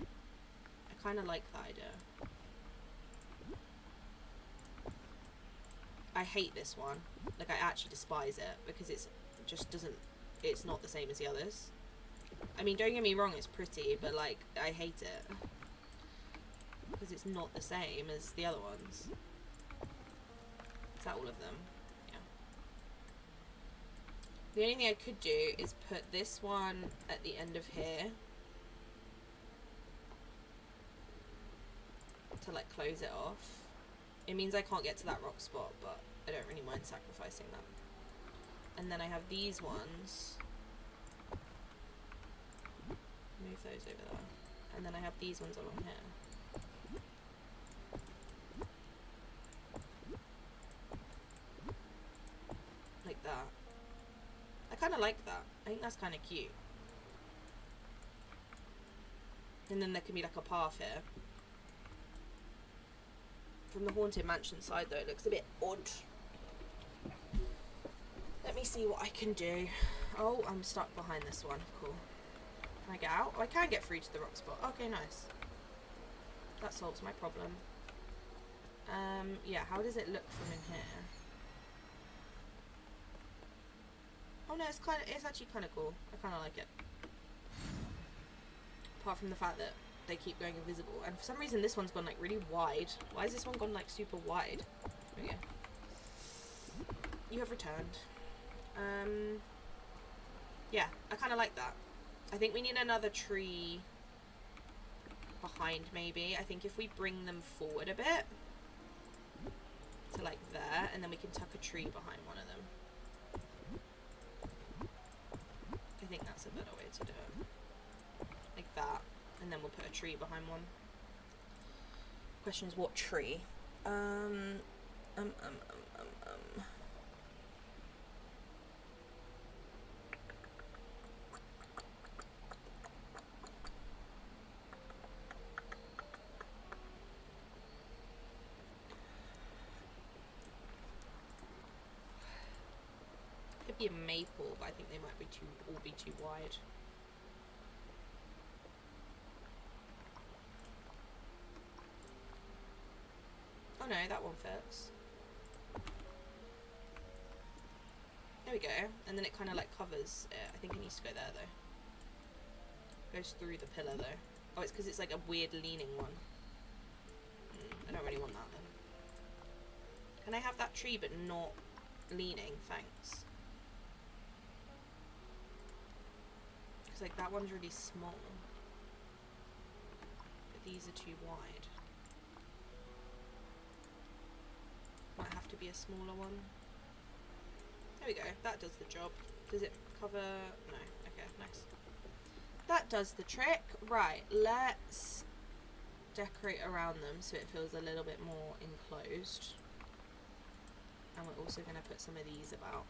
I kind of like that idea. I hate this one. Like, I actually despise it because it's just doesn't... It's not the same as the others. I mean, don't get me wrong, it's pretty, but, like, I hate it. Because it's not the same as the other ones. Is that all of them? Yeah. The only thing I could do is put this one at the end of here. To like close it off. It means I can't get to that rock spot, but I don't really mind sacrificing that. And then I have these ones. Move those over there. And then I have these ones along here. Like that. I kind of like that. I think that's kind of cute. And then there can be like a path here. From the Haunted Mansion side though, it looks a bit odd. Let me see what I can do. Oh, I'm stuck behind this one. Cool. Can I get out? Oh, I can get through to the rock spot. Okay, nice. That solves my problem. Yeah, how does it look from in here? Oh no, it's actually kind of cool. I kind of like it. Apart from the fact that they keep going invisible. And for some reason this one's gone like really wide. Why has this one gone like super wide? There we go. You have returned. Yeah, I kind of like that. I think we need another tree behind maybe. I think if we bring them forward a bit to like there, and then we can tuck a tree behind one of them. I think that's a better way to do it. Like that, and then we'll put a tree behind one. Question is what tree? Could be a maple, but I think they might be all be too wide. Oh no, that one fits. There we go. And then it kind of like covers it. I think it needs to go there though. Goes through the pillar though. Oh, it's because it's like a weird leaning one. I don't really want that then. Can I have that tree but not leaning? Thanks. Because like that one's really small. But these are too wide. Might have to be a smaller one. There we go. That does the job. Does it cover? No. Okay, nice. That does the trick. Right, let's decorate around them so it feels a little bit more enclosed. And we're also going to put some of these about.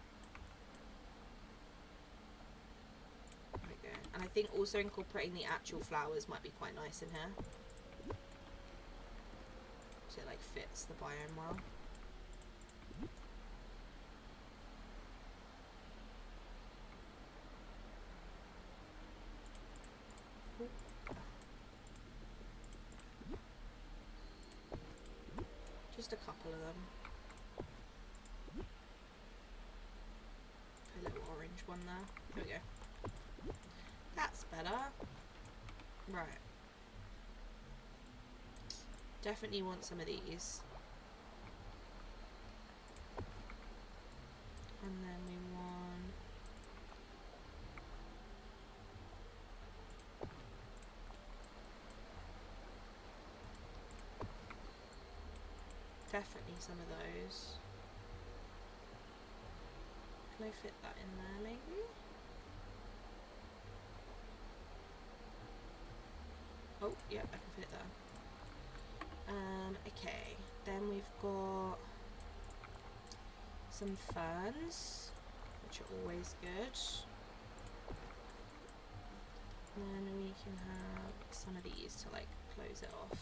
There we go. And I think also incorporating the actual flowers might be quite nice in here. So it like fits the biome well. Just a couple of them. A little orange one there. There we go. That's better. Right. Definitely want some of these. And then we want... definitely some of those. Can I fit that in there maybe? Oh, yeah, I can fit it there. Okay, then we've got some ferns, which are always good. And then we can have some of these to like close it off.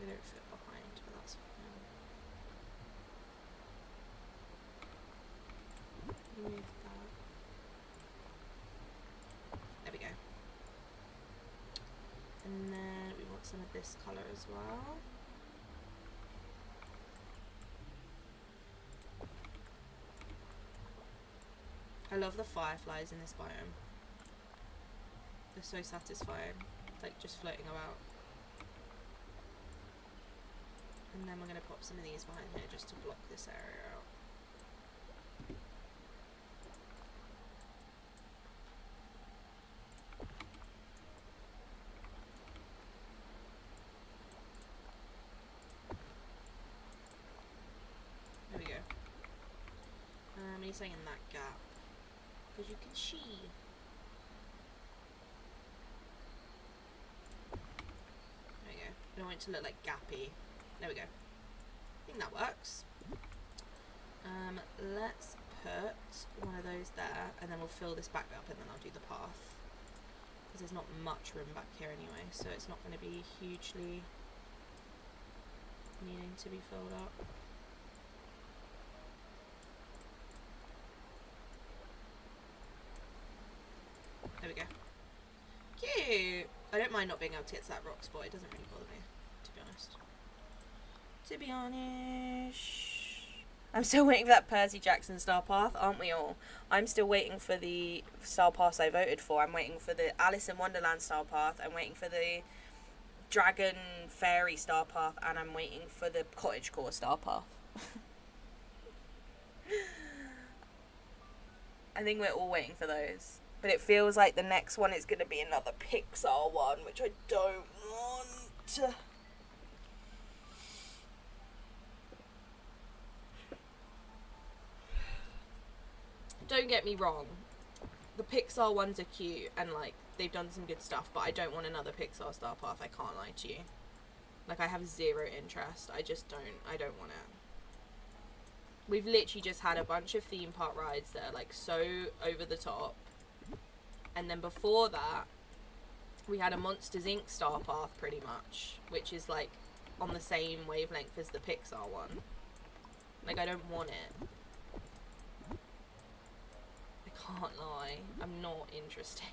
They don't fit behind, but that's fine. Remove that. There we go. And then we want some of this colour as well. I love the fireflies in this biome. They're so satisfying, like just floating about. And then we're going to pop some of these behind here just to block this area out. There we go. I need something in that gap, because you can see. There we go. I don't want it to look like gappy. There we go. I think that works. Let's put one of those there, and then we'll fill this back up, and then I'll do the path. Because there's not much room back here anyway, so it's not going to be hugely needing to be filled up. There we go. Cute! I don't mind not being able to get to that rock spot, it doesn't really bother me, to be honest. To be honest. I'm still waiting for that Percy Jackson Star Path, aren't we all? I'm still waiting for the Star Paths I voted for. I'm waiting for the Alice in Wonderland Star Path. I'm waiting for the Dragon Fairy Star Path. And I'm waiting for the Cottagecore Star Path. I think we're all waiting for those. But it feels like the next one is going to be another Pixar one, which I don't want. Don't get me wrong, the Pixar ones are cute and like they've done some good stuff, but I don't want another Pixar Star Path, I can't lie to you. Like I have zero interest, I don't want it. We've literally just had a bunch of theme park rides that are like so over the top, and then before that we had a Monsters Inc. Star Path pretty much, which is like on the same wavelength as the Pixar one. Like I don't want it. Can't lie, I'm not interested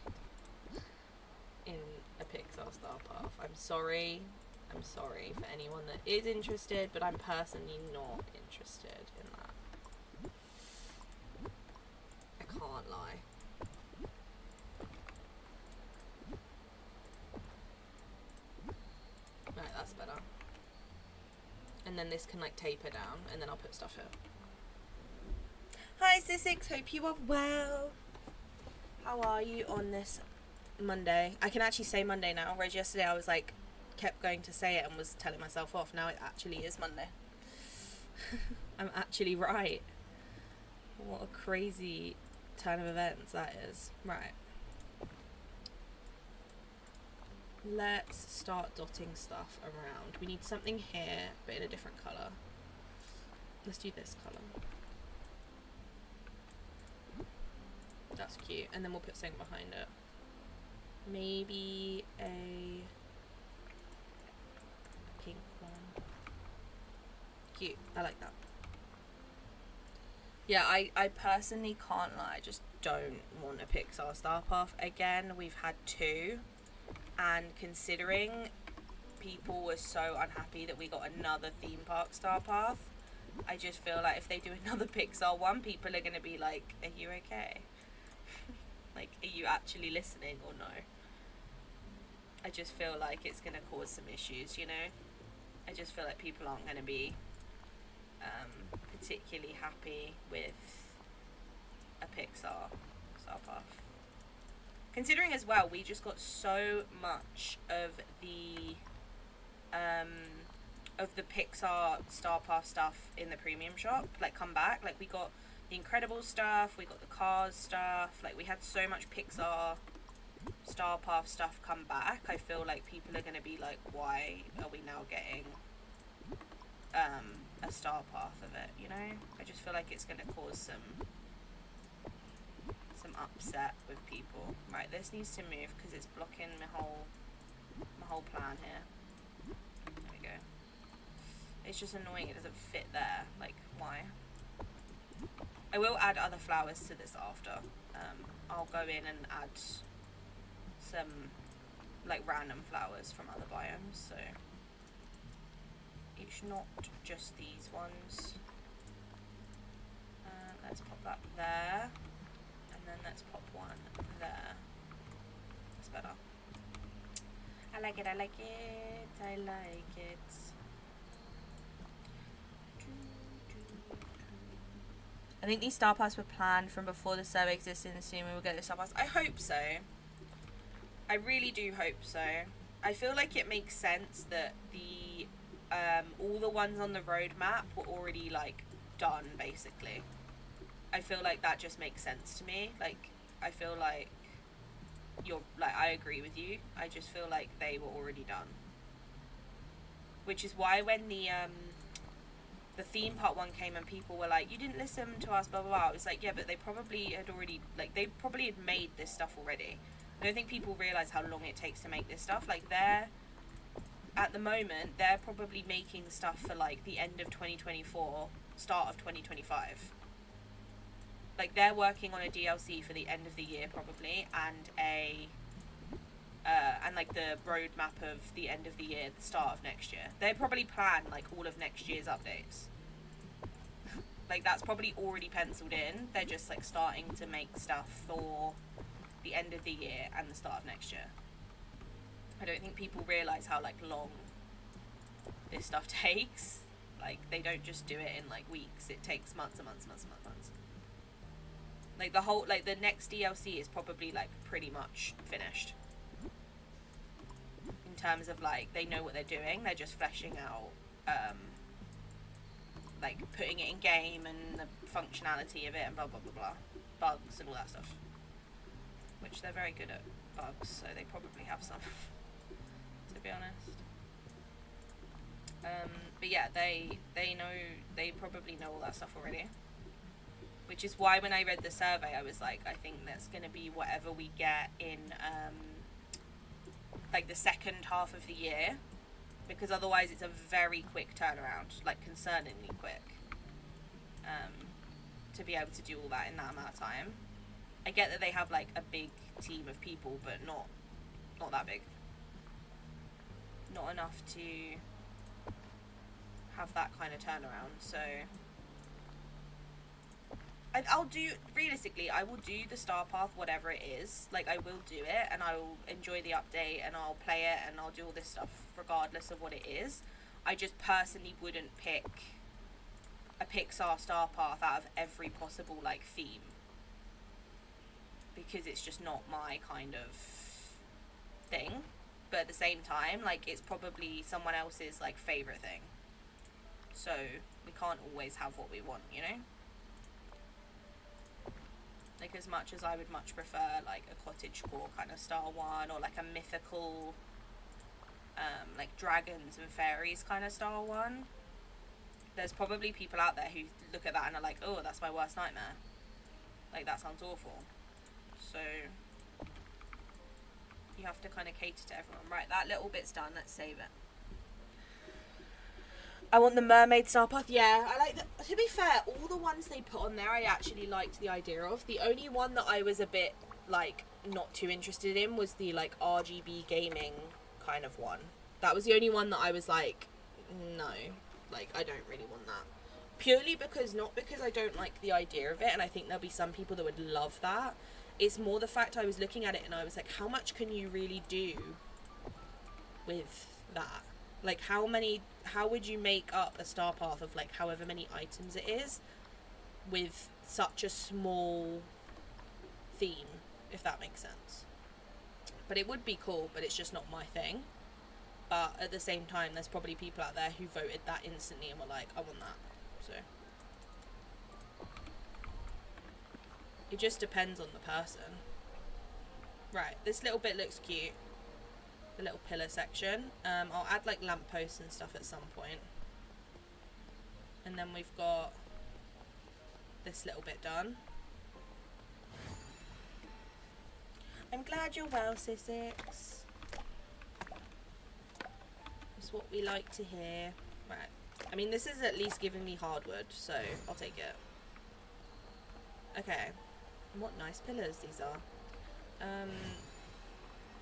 in a Pixar Star Path. I'm sorry for anyone that is interested, but I'm personally not interested in that. I can't lie. Right, that's better. And then this can like taper down, and then I'll put stuff here. Hi Sissix, hope you are well. How are you on this Monday? I can actually say Monday now, whereas yesterday I was like, kept going to say it and was telling myself off. Now it actually is Monday. I'm actually right. What a crazy turn of events that is. Right. Let's start dotting stuff around. We need something here, but in a different colour. Let's do this colour. That's cute. And then we'll put something behind it. Maybe a pink one. Cute. I like that. Yeah, I personally can't lie. I just don't want a Pixar Star Path again. We've had 2. And considering people were so unhappy that we got another theme park Star Path, I just feel like if they do another Pixar one, people are going to be like, are you okay? Like, are you actually listening or no? I just feel like it's going to cause some issues, you know? I just feel like people aren't going to be particularly happy with a Pixar Star Path. Considering as well, we just got so much of the Pixar Star Path stuff in the premium shop, like, come back. Like, we got the Incredibles stuff, we got the Cars stuff, like, we had so much Pixar Star Path stuff come back. I feel like people are going to be like, why are we now getting a Star Path of it, you know? I just feel like it's going to cause some upset with people. Right, this needs to move because it's blocking my whole plan here. There we go. It's just annoying it doesn't fit there. Like, why? I will add other flowers to this after. I'll go in and add some like random flowers from other biomes, so it's not just these ones. Let's pop that there. And then let's pop one there. That's better. I like it, I like it, I like it. I think these Star Paths were planned from before the survey existed and soon we will get the Star Paths. I hope so. I really do hope so. I feel like it makes sense that the all the ones on the roadmap were already like done basically. I feel like that just makes sense to me. Like, I feel like I agree with you. I just feel like they were already done. Which is why when the theme park one came and people were like, you didn't listen to us, blah, blah, blah. It was like, yeah, but they probably had already, like, they probably had made this stuff already. I don't think people realise how long it takes to make this stuff. Like, at the moment, they're probably making stuff for, like, the end of 2024, start of 2025. Like, they're working on a DLC for the end of the year, probably, and like, the roadmap of the end of the year, the start of next year. They probably plan, like, all of next year's updates. Like, that's probably already penciled in. They're just, like, starting to make stuff for the end of the year and the start of next year. I don't think people realise how, like, long this stuff takes. Like, they don't just do it in, like, weeks. It takes months and months and months and months and months. Like, the whole, like, the next DLC is probably, like, pretty much finished. In terms of, like, they know what they're doing. They're just fleshing out, like, putting it in game and the functionality of it and blah, blah, blah, blah. Bugs and all that stuff. Which they're very good at bugs, so they probably have some, to be honest. But yeah, they probably know all that stuff already. Which is why when I read the survey, I was like, I think that's going to be whatever we get in, like, the second half of the year. Because otherwise it's a very quick turnaround, like, concerningly quick. To be able to do all that in that amount of time. I get that they have, like, a big team of people, but not that big. Not enough to have that kind of turnaround, so... realistically, I will do the Star Path, whatever it is. Like, I will do it, and I will enjoy the update, and I'll play it, and I'll do all this stuff regardless of what it is. I just personally wouldn't pick a Pixar Star Path out of every possible, like, theme. Because it's just not my kind of thing. But at the same time, like, it's probably someone else's, like, favourite thing. So, We can't always have what we want, you know? Like, as much as I would much prefer, like, a cottagecore kind of style one, or, like, a mythical, like, dragons and fairies kind of style one, there's probably people out there who look at that and are like, oh, that's my worst nightmare. Like, that sounds awful. So, you have to kind of cater to everyone. Right, that little bit's done. Let's save it. I want the mermaid star path. Yeah, I like that. To be fair, all the ones they put on there, I actually liked the idea of. The only one that I was a bit, like, not too interested in was the, like, RGB gaming kind of one. That was the only one that I was like, no. Like, I don't really want that. Purely because, not because I don't like the idea of it, and I think there'll be some people that would love that. It's more the fact I was looking at it and I was like, how much can you really do with that? Like, how would you make up a star path of, like, however many items it is with such a small theme, if that makes sense? But it would be cool, but it's just not my thing. But at the same time, there's probably people out there who voted that instantly and were like, I want that. So it just depends on the person. Right, this little bit looks cute. The little pillar section. I'll add like lampposts and stuff at some point. And then we've got this little bit done. I'm glad you're well, Sissix. That's what we like to hear. Right. I mean, this is at least giving me hardwood, so I'll take it. Okay. What nice pillars these are.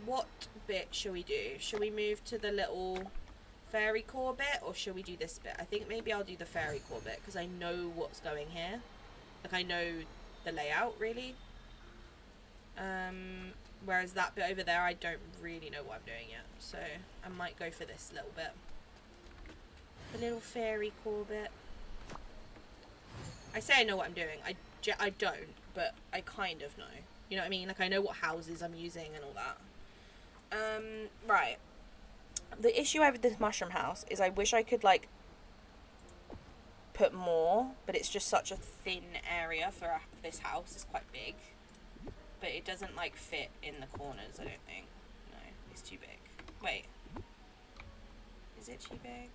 What bit shall we do? Shall we move to the little fairy core bit, or shall we do this bit? I think maybe I'll do the fairy core bit, because I know what's going here. Like, I know the layout, really. Whereas that bit over there, I don't really know what I'm doing yet. So, I might go for this little bit. The little fairy core bit. I say I know what I'm doing. I don't, but I kind of know. You know what I mean? Like, I know what houses I'm using and all that. Right. The issue I have with this mushroom house is I wish I could, like, put more, but it's just such a thin area for this house. It's quite big. But it doesn't, like, fit in the corners, I don't think. No, it's too big. Wait. Is it too big?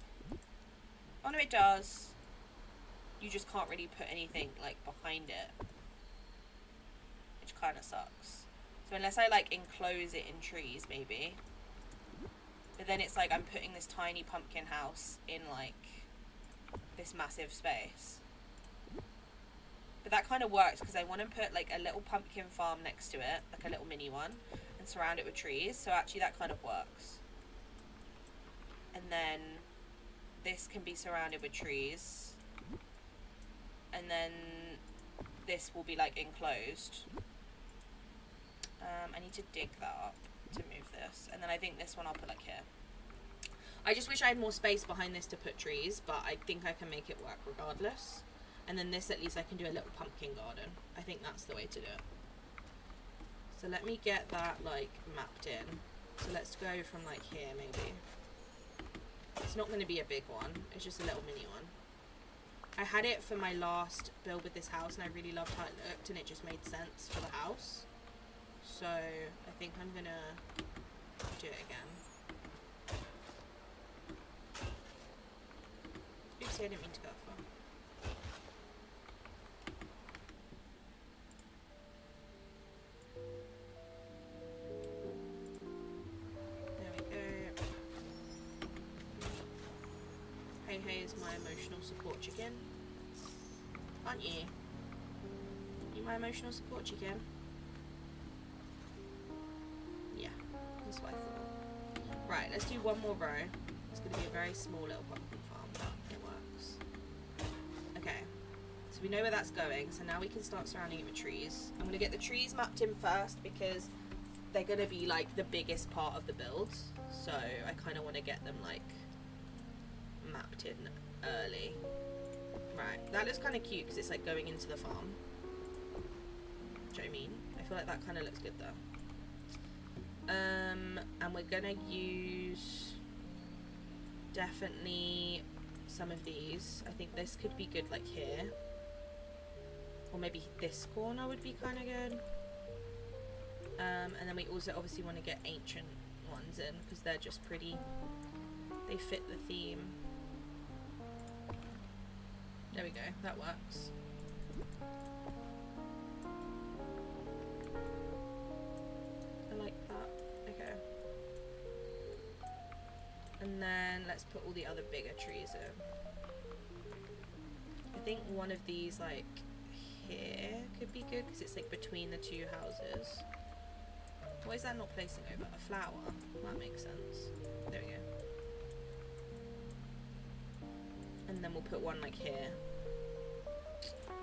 Oh, no, it does. You just can't really put anything, like, behind it. Which kind of sucks. So unless I, like, enclose it in trees, maybe. But then it's like I'm putting this tiny pumpkin house in, like, this massive space. But that kind of works because I want to put, like, a little pumpkin farm next to it, like a little mini one, and surround it with trees. So actually that kind of works. And then this can be surrounded with trees. And then this will be, like, enclosed. I need to dig that up to move this. And then I think this one I'll put, like, here. I just wish I had more space behind this to put trees, but I think I can make it work regardless. And then this, at least I can do a little pumpkin garden. I think that's the way to do it. So let me get that, like, mapped in. So let's go from, like, here, maybe. It's not going to be a big one. It's just a little mini one. I had it for my last build with this house, and I really loved how it looked, and it just made sense for the house. So I think I'm going to do it again. Oopsie, I didn't mean to go that far. There we go. Hey Hey is my emotional support chicken. Aren't you? You my emotional support chicken? Yeah, that's what I thought. Right, let's do one more row. It's going to be a very small little pumpkin farm, but it works. Okay, so we know where that's going, so now we can start surrounding it with trees. I'm going to get the trees mapped in first because they're going to be, like, the biggest part of the builds. So I kind of want to get them, like, mapped in early. Right, that looks kind of cute because it's, like, going into the farm. Do you know what I mean? I feel like that kind of looks good, though. And we're gonna use definitely some of these. I think this could be good like here. Or maybe this corner would be kind of good. And then we also obviously want to get ancient ones in because they're just pretty. They fit the theme. There we go, that works. I like that. Okay. And then let's put all the other bigger trees in. I think one of these like here could be good because it's like between the two houses. Why is that not placing over? A flower? That makes sense. There we go. And then we'll put one like here.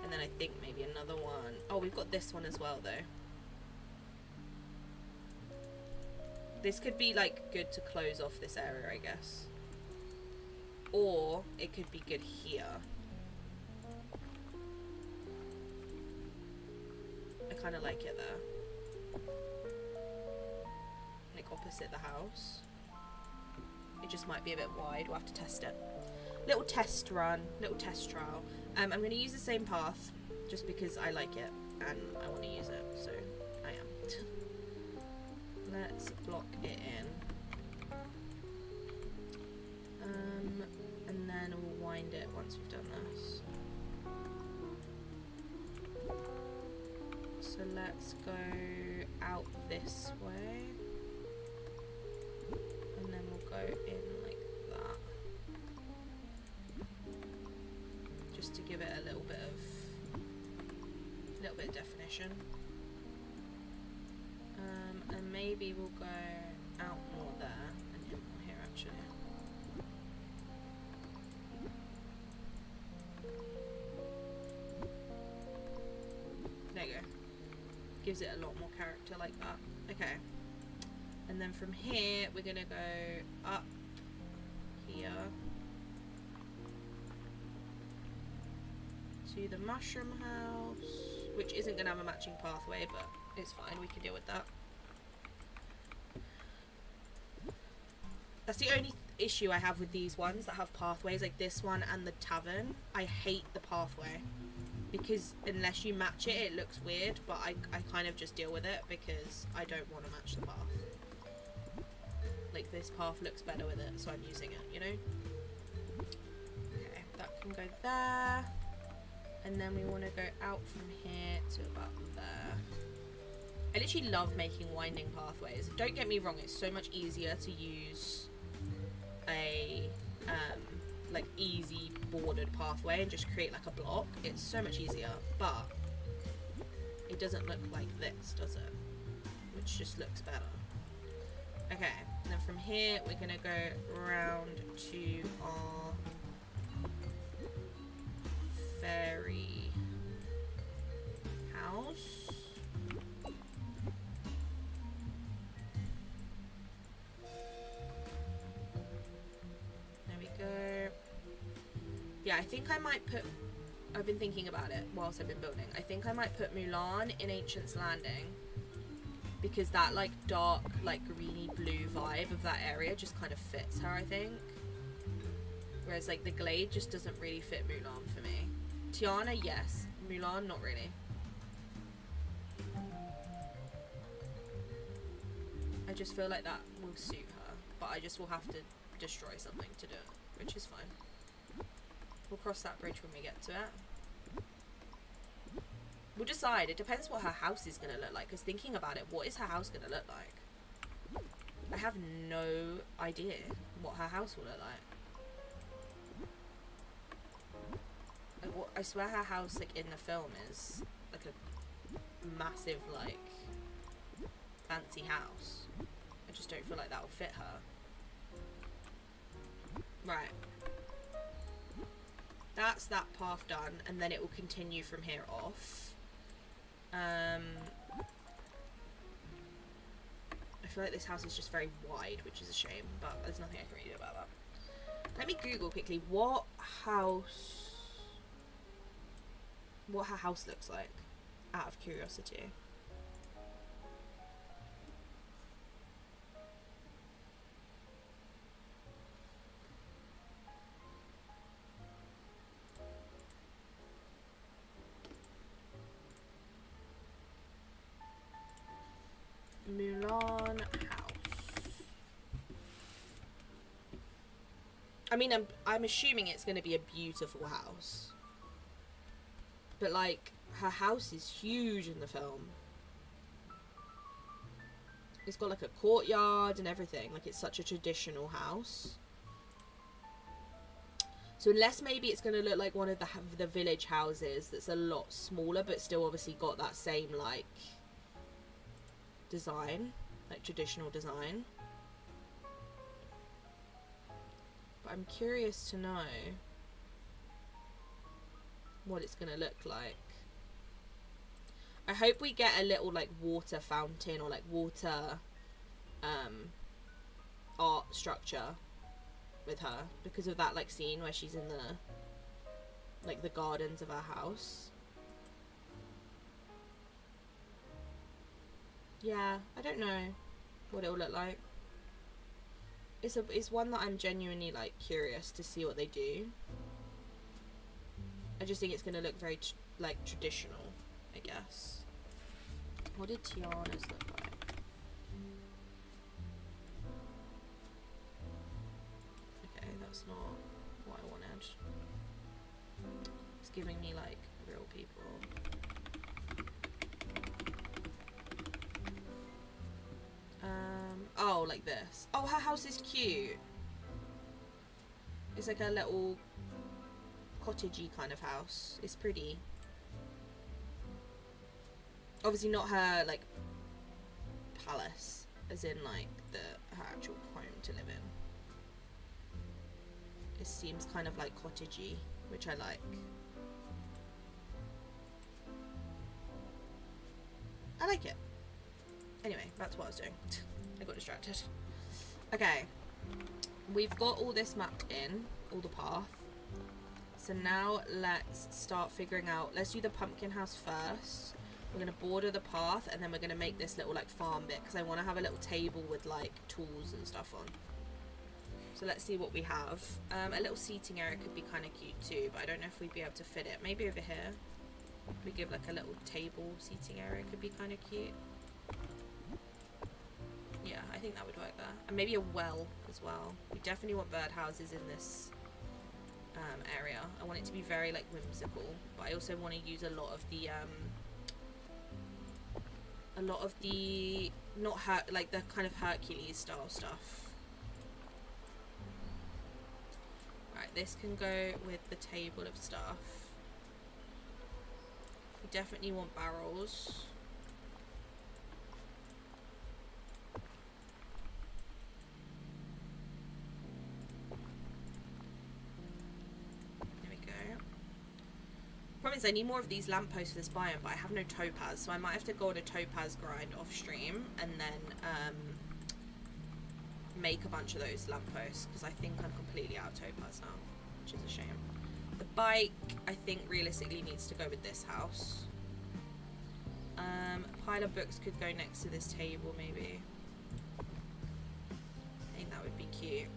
And then I think maybe another one. Oh, we've got this one as well though. This could be like good to close off this area, I guess. Or it could be good here. I kind of like it there. Like opposite the house. It just might be a bit wide. We'll have to test it. Little test run. Little test trial. I'm going to use the same path just because I like it and I want to use it. So I am. Let's block it in. And then we'll wind it once we've done this. So let's go out this way. And then we'll go in like that. Just to give it a little bit of definition. And maybe we'll go out more there and in more here actually. There you go. Gives it a lot more character like that. Okay. And then from here we're gonna go up here to the mushroom house, which isn't gonna have a matching pathway, but it's fine, we can deal with that. That's the only issue I have with these ones that have pathways, like this one and the tavern. I hate the pathway because unless you match it, it looks weird, but I kind of just deal with it because I don't want to match the path. Like this path looks better with it, so I'm using it, you know? Okay, that can go there. And then we want to go out from here to about there. I literally love making winding pathways. Don't get me wrong, it's so much easier to use a like easy bordered pathway and just create like a block. It's so much easier, but it doesn't look like this, does it? Which just looks better. Okay, and then from here we're gonna go around to our fairy house. There we go. Yeah, I think I might put, I've been thinking about it whilst I've been building. I think I might put Mulan in Ancient's Landing because that like dark, like greeny blue vibe of that area just kind of fits her, I think. Whereas like the Glade just doesn't really fit Mulan for me. Tiana, yes. Mulan, not really. I just feel like that will suit her, but I just will have to destroy something to do it, which is fine. We'll cross that bridge when we get to it. We'll decide. It depends what her house is going to look like, because thinking about it, what is her house going to look like? I have no idea what her house will look like. I swear her house, like, in the film is, like, a massive, like, fancy house. I just don't feel like that will fit her. Right. That's that path done, and then it will continue from here off. I feel like this house is just very wide, which is a shame, but there's nothing I can really do about that. Let me Google quickly what her house looks like, out of curiosity. I mean, I'm assuming it's going to be a beautiful house. But, like, her house is huge in the film. It's got, like, a courtyard and everything. Like, it's such a traditional house. So unless maybe it's going to look like one of the village houses that's a lot smaller, but still obviously got that same, like, design. Like, traditional design. But I'm curious to know what it's going to look like. I hope we get a little, like, water fountain or, like, water art structure with her, because of that, like, scene where she's in the, like, the gardens of her house. Yeah, I don't know what it'll look like. It's one that I'm genuinely, like, curious to see what they do. I just think it's gonna look very like traditional, I guess. What did Tiana's look like? Okay, that's not what I wanted. It's giving me, like, real people. Oh, like this. Oh, her house is cute. It's like a little cottagey kind of house. It's pretty. Obviously not her, like, palace, as in, like, her actual home to live in. It seems kind of, like, cottagey, which I like. I like it. Anyway, that's what I was doing. I got distracted. Okay. We've got all this mapped in, all the path. So now let's start figuring out, let's do the pumpkin house first. We're going to border the path, and then we're going to make this little, like, farm bit, because I want to have a little table with, like, tools and stuff on. So let's see what we have. A little seating area could be kind of cute too, but I don't know if we'd be able to fit it. Maybe over here. We give, like, a little table seating area, could be kind of cute. Yeah, I think that would work there. And maybe a well as well. We definitely want birdhouses in this area. I want it to be very, like, whimsical, but I also want to use a lot of the like, the kind of Hercules style stuff. Right, this can go with the table of stuff. We definitely want barrels. Problem is, I need more of these lampposts for this biome, but I have no topaz, so I might have to go on a topaz grind off stream and then make a bunch of those lampposts, because I think I'm completely out of topaz now, which is a shame. The bike, I think, realistically needs to go with this house. A pile of books could go next to this table, maybe. I think that would be cute.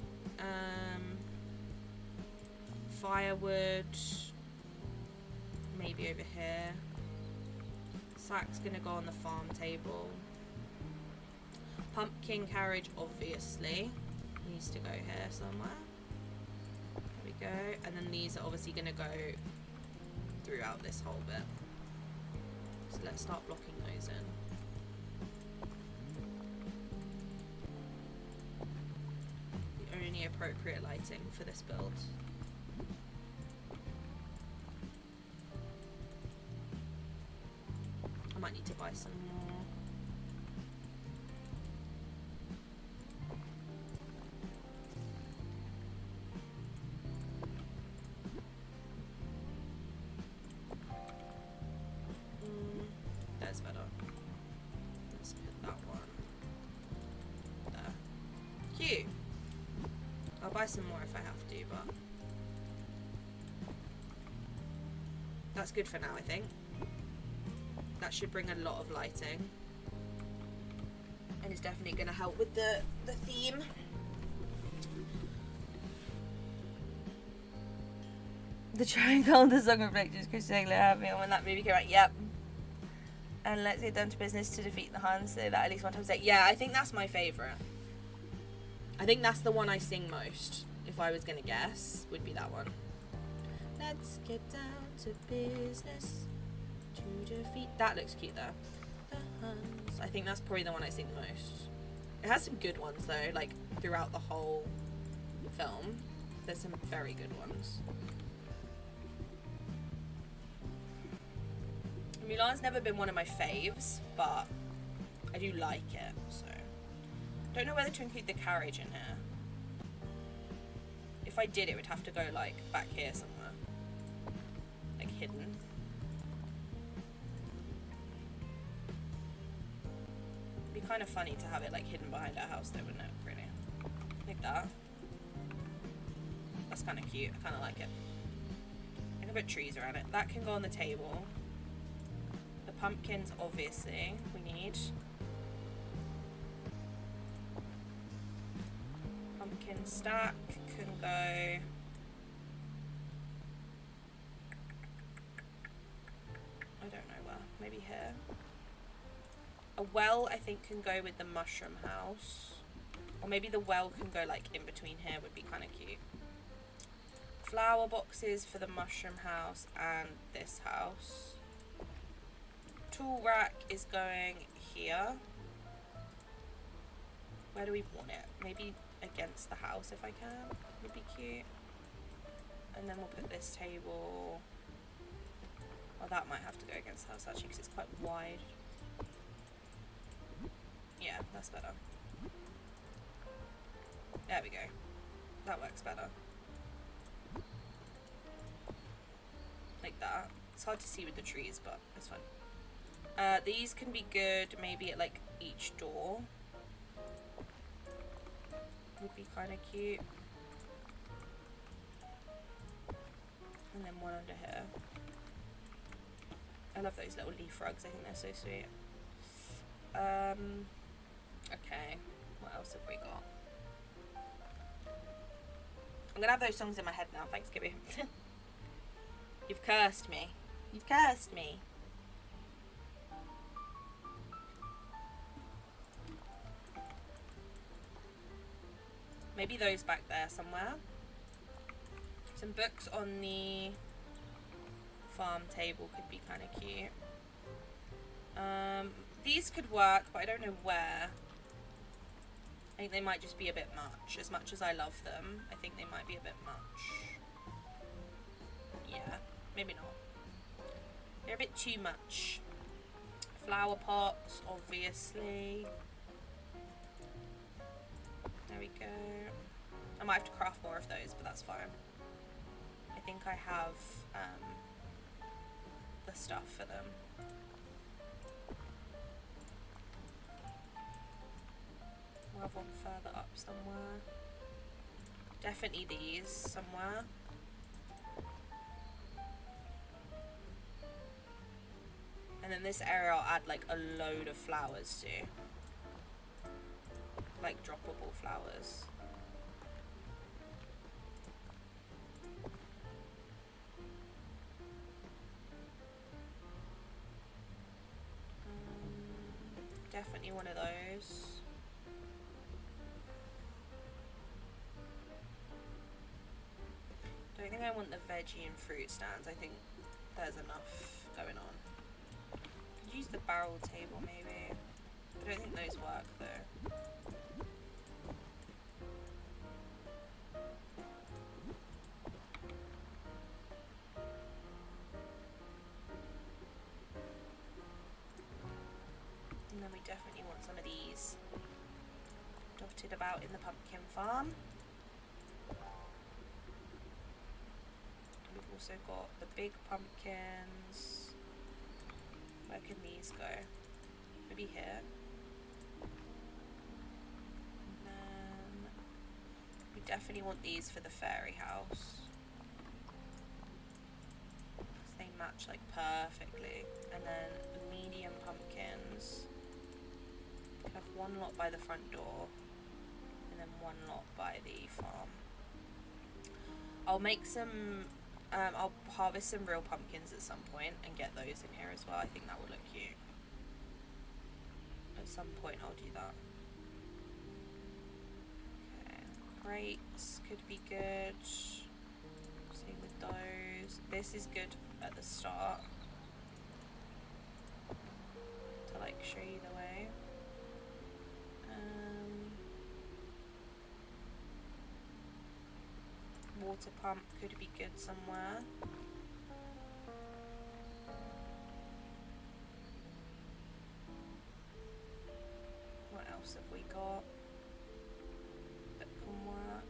Firewood. Maybe over here. Sack's gonna go on the farm table. Pumpkin carriage, obviously, needs to go here somewhere. There we go. And then these are obviously gonna go throughout this whole bit. So let's start blocking those in. The only appropriate lighting for this build. I might need to buy some more. That's better. Let's put that one there. Cute. I'll buy some more if I have to, but that's good for now, I think. That should bring a lot of lighting, and it's definitely going to help with the theme. The triangle and the song reflections Chris Taylor had me on when that movie came out. Yep. And let's get down to business to defeat the Huns, so that at least one time a day. Yeah, I think that's my favourite. I think that's the one I sing most, if I was gonna guess, would be that one. Let's get down to business to defeat. That looks cute though. The Huns. I think that's probably the one I sing the most. It has some good ones though, like throughout the whole film. There's some very good ones. Mulan's never been one of my faves, but I do like it, so. Don't know whether to include the carriage in here. If I did, it would have to go like back here somewhere. Like hidden. It'd be kind of funny to have it like hidden behind our house though, wouldn't it? Really. Like that. That's kind of cute. I kind of like it. I can put trees around it. That can go on the table. The pumpkins, obviously, we need. Pumpkin stack can go. I don't know where. Maybe here. A well, I think, can go with the mushroom house. Or maybe the well can go like in between here, would be kind of cute. Flower boxes for the mushroom house and this house. Tool rack is going here. Where do we want it? Maybe against the house if I can. Would be cute. And then we'll put this table. Well, that might have to go against the house actually because it's quite wide. Yeah, that's better. There we go. That works better. Like that. It's hard to see with the trees, but it's fine. These can be good maybe at like each door. Would be kind of cute. And then one under here. I love those little leaf rugs. I think they're so sweet. Okay. What else have we got? I'm gonna have those songs in my head now. Thanks, Gibby. You've cursed me. You've cursed me. Maybe those back there somewhere. Some books on the farm table could be kind of cute. These could work, but I don't know where. I think they might just be a bit much. As much as I love them, I think they might be a bit much. Yeah, maybe not. They're a bit too much. Flower pots, obviously. There we go. I might have to craft more of those, but that's fine. I think I have the stuff for them. We'll have one further up somewhere. Definitely these somewhere. And then this area I'll add like a load of flowers to. Like droppable flowers. Definitely one of those. Don't think I want the veggie and fruit stands. I think there's enough going on. Could use the barrel table maybe. I don't think those work though. And then we definitely want some of these dotted about in the pumpkin farm. We've also got the big pumpkins. Where can these go? Maybe here. And then we definitely want these for the fairy house. Because they match like perfectly. And then the medium pumpkins. We have one lot by the front door. And then one lot by the farm. I'll make some I'll harvest some real pumpkins at some point and get those in here as well. I think that will look cute. At some point I'll do that. Okay, crates could be good. Same with those. This is good at the start to like show you the way. Water pump could be good somewhere. What else have we got that can work?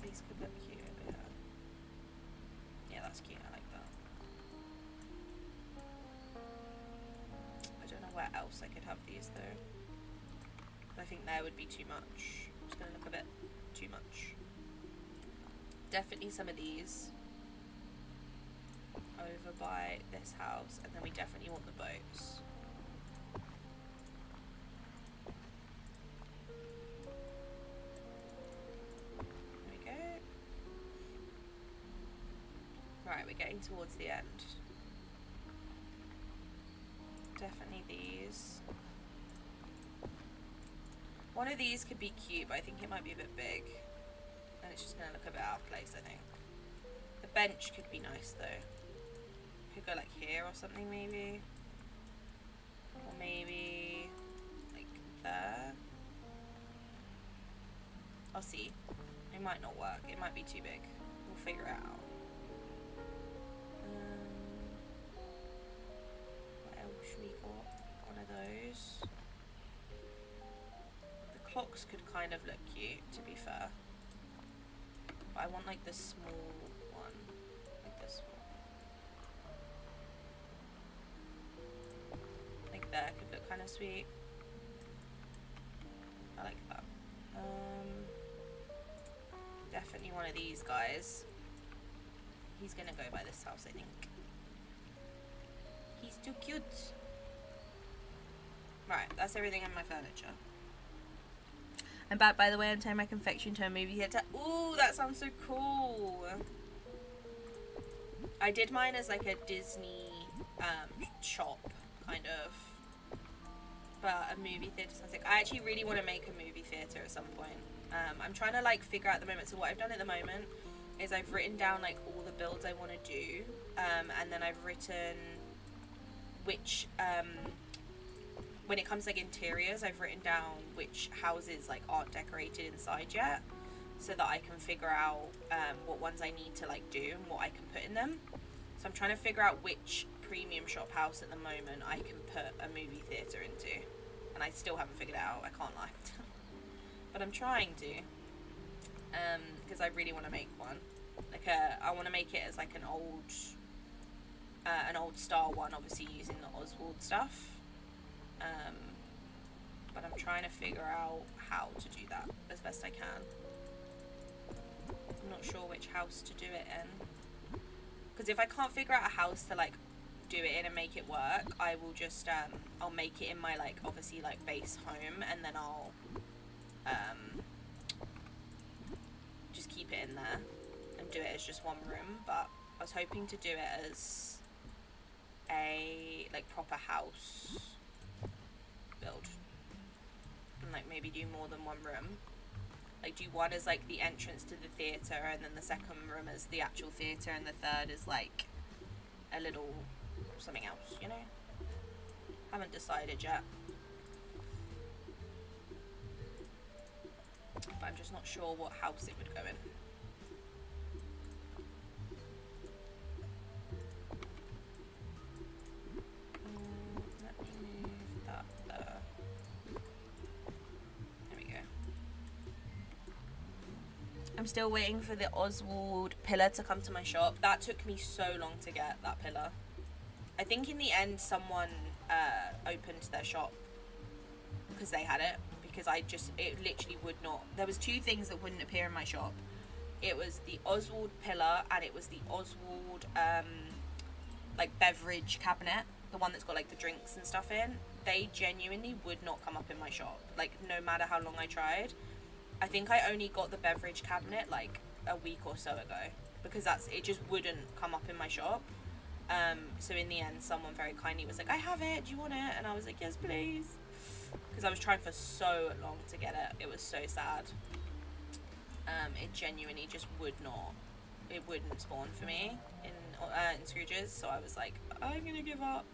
These could look cute over here. Yeah, that's cute. I like that. I don't know where else I could have these though. I think there would be too much. It's going to look a bit too much. Definitely some of these over by this house, and then we definitely want the boats. There we go. Right, we're getting towards the end. Definitely these. One of these could be cute, but I think it might be a bit big. And it's just going to look a bit out of place, I think. The bench could be nice, though. Could go, like, here or something, maybe. Or maybe, like, there. I'll see. It might not work. It might be too big. We'll figure it out. What else we got? One of those. Clocks could kind of look cute, to be fair. But I want like the small one. Like this one. Like there could look kind of sweet. I like that. Definitely one of these guys. He's gonna go by this house, I think. He's too cute. Right, that's everything in my furniture. I'm back, by the way. I'm turning my confection to a movie theater. Ooh, that sounds so cool. I did mine as like a Disney shop, kind of. But a movie theater sounds like... I actually really want to make a movie theater at some point. I'm trying to like figure out at the moment. So what I've done at the moment is I've written down like all the builds I want to do. And then I've written which... when it comes to like interiors, I've written down which houses like aren't decorated inside yet, so that I can figure out what ones I need to like do and what I can put in them. So I'm trying to figure out which premium shop house at the moment I can put a movie theatre into, and I still haven't figured it out, I can't lie. But I'm trying to, because I really want to make one. Like I want to make it as like an old style one, obviously using the Oswald stuff. But I'm trying to figure out how to do that as best I can. I'm not sure which house to do it in, because if I can't figure out a house to like do it in and make it work, I will just I'll make it in my like obviously like base home, and then I'll just keep it in there and do it as just one room. But I was hoping to do it as a like proper house build, and like maybe do more than one room. Like do one as like the entrance to the theatre, and then the second room as the actual theatre, and the third is like a little something else, you know? Haven't decided yet. But I'm just not sure what house it would go in. Let me move that there. There we go. I'm still waiting for the Oswald pillar to come to my shop. That took me so long to get, that pillar. I think in the end someone opened their shop because they had it, because it literally would not. There was two things that wouldn't appear in my shop. It was the Oswald pillar, and it was the Oswald like beverage cabinet, the one that's got like the drinks and stuff in. They genuinely would not come up in my shop, like no matter how long I tried. I think I only got the beverage cabinet like a week or so ago, because it just wouldn't come up in my shop. So in the end, someone very kindly was like, I have it, do you want it? And I was like, yes please, because I was trying for so long to get it. It was so sad. It genuinely just wouldn't spawn for me in Scrooge's, so I was like, I'm gonna give up.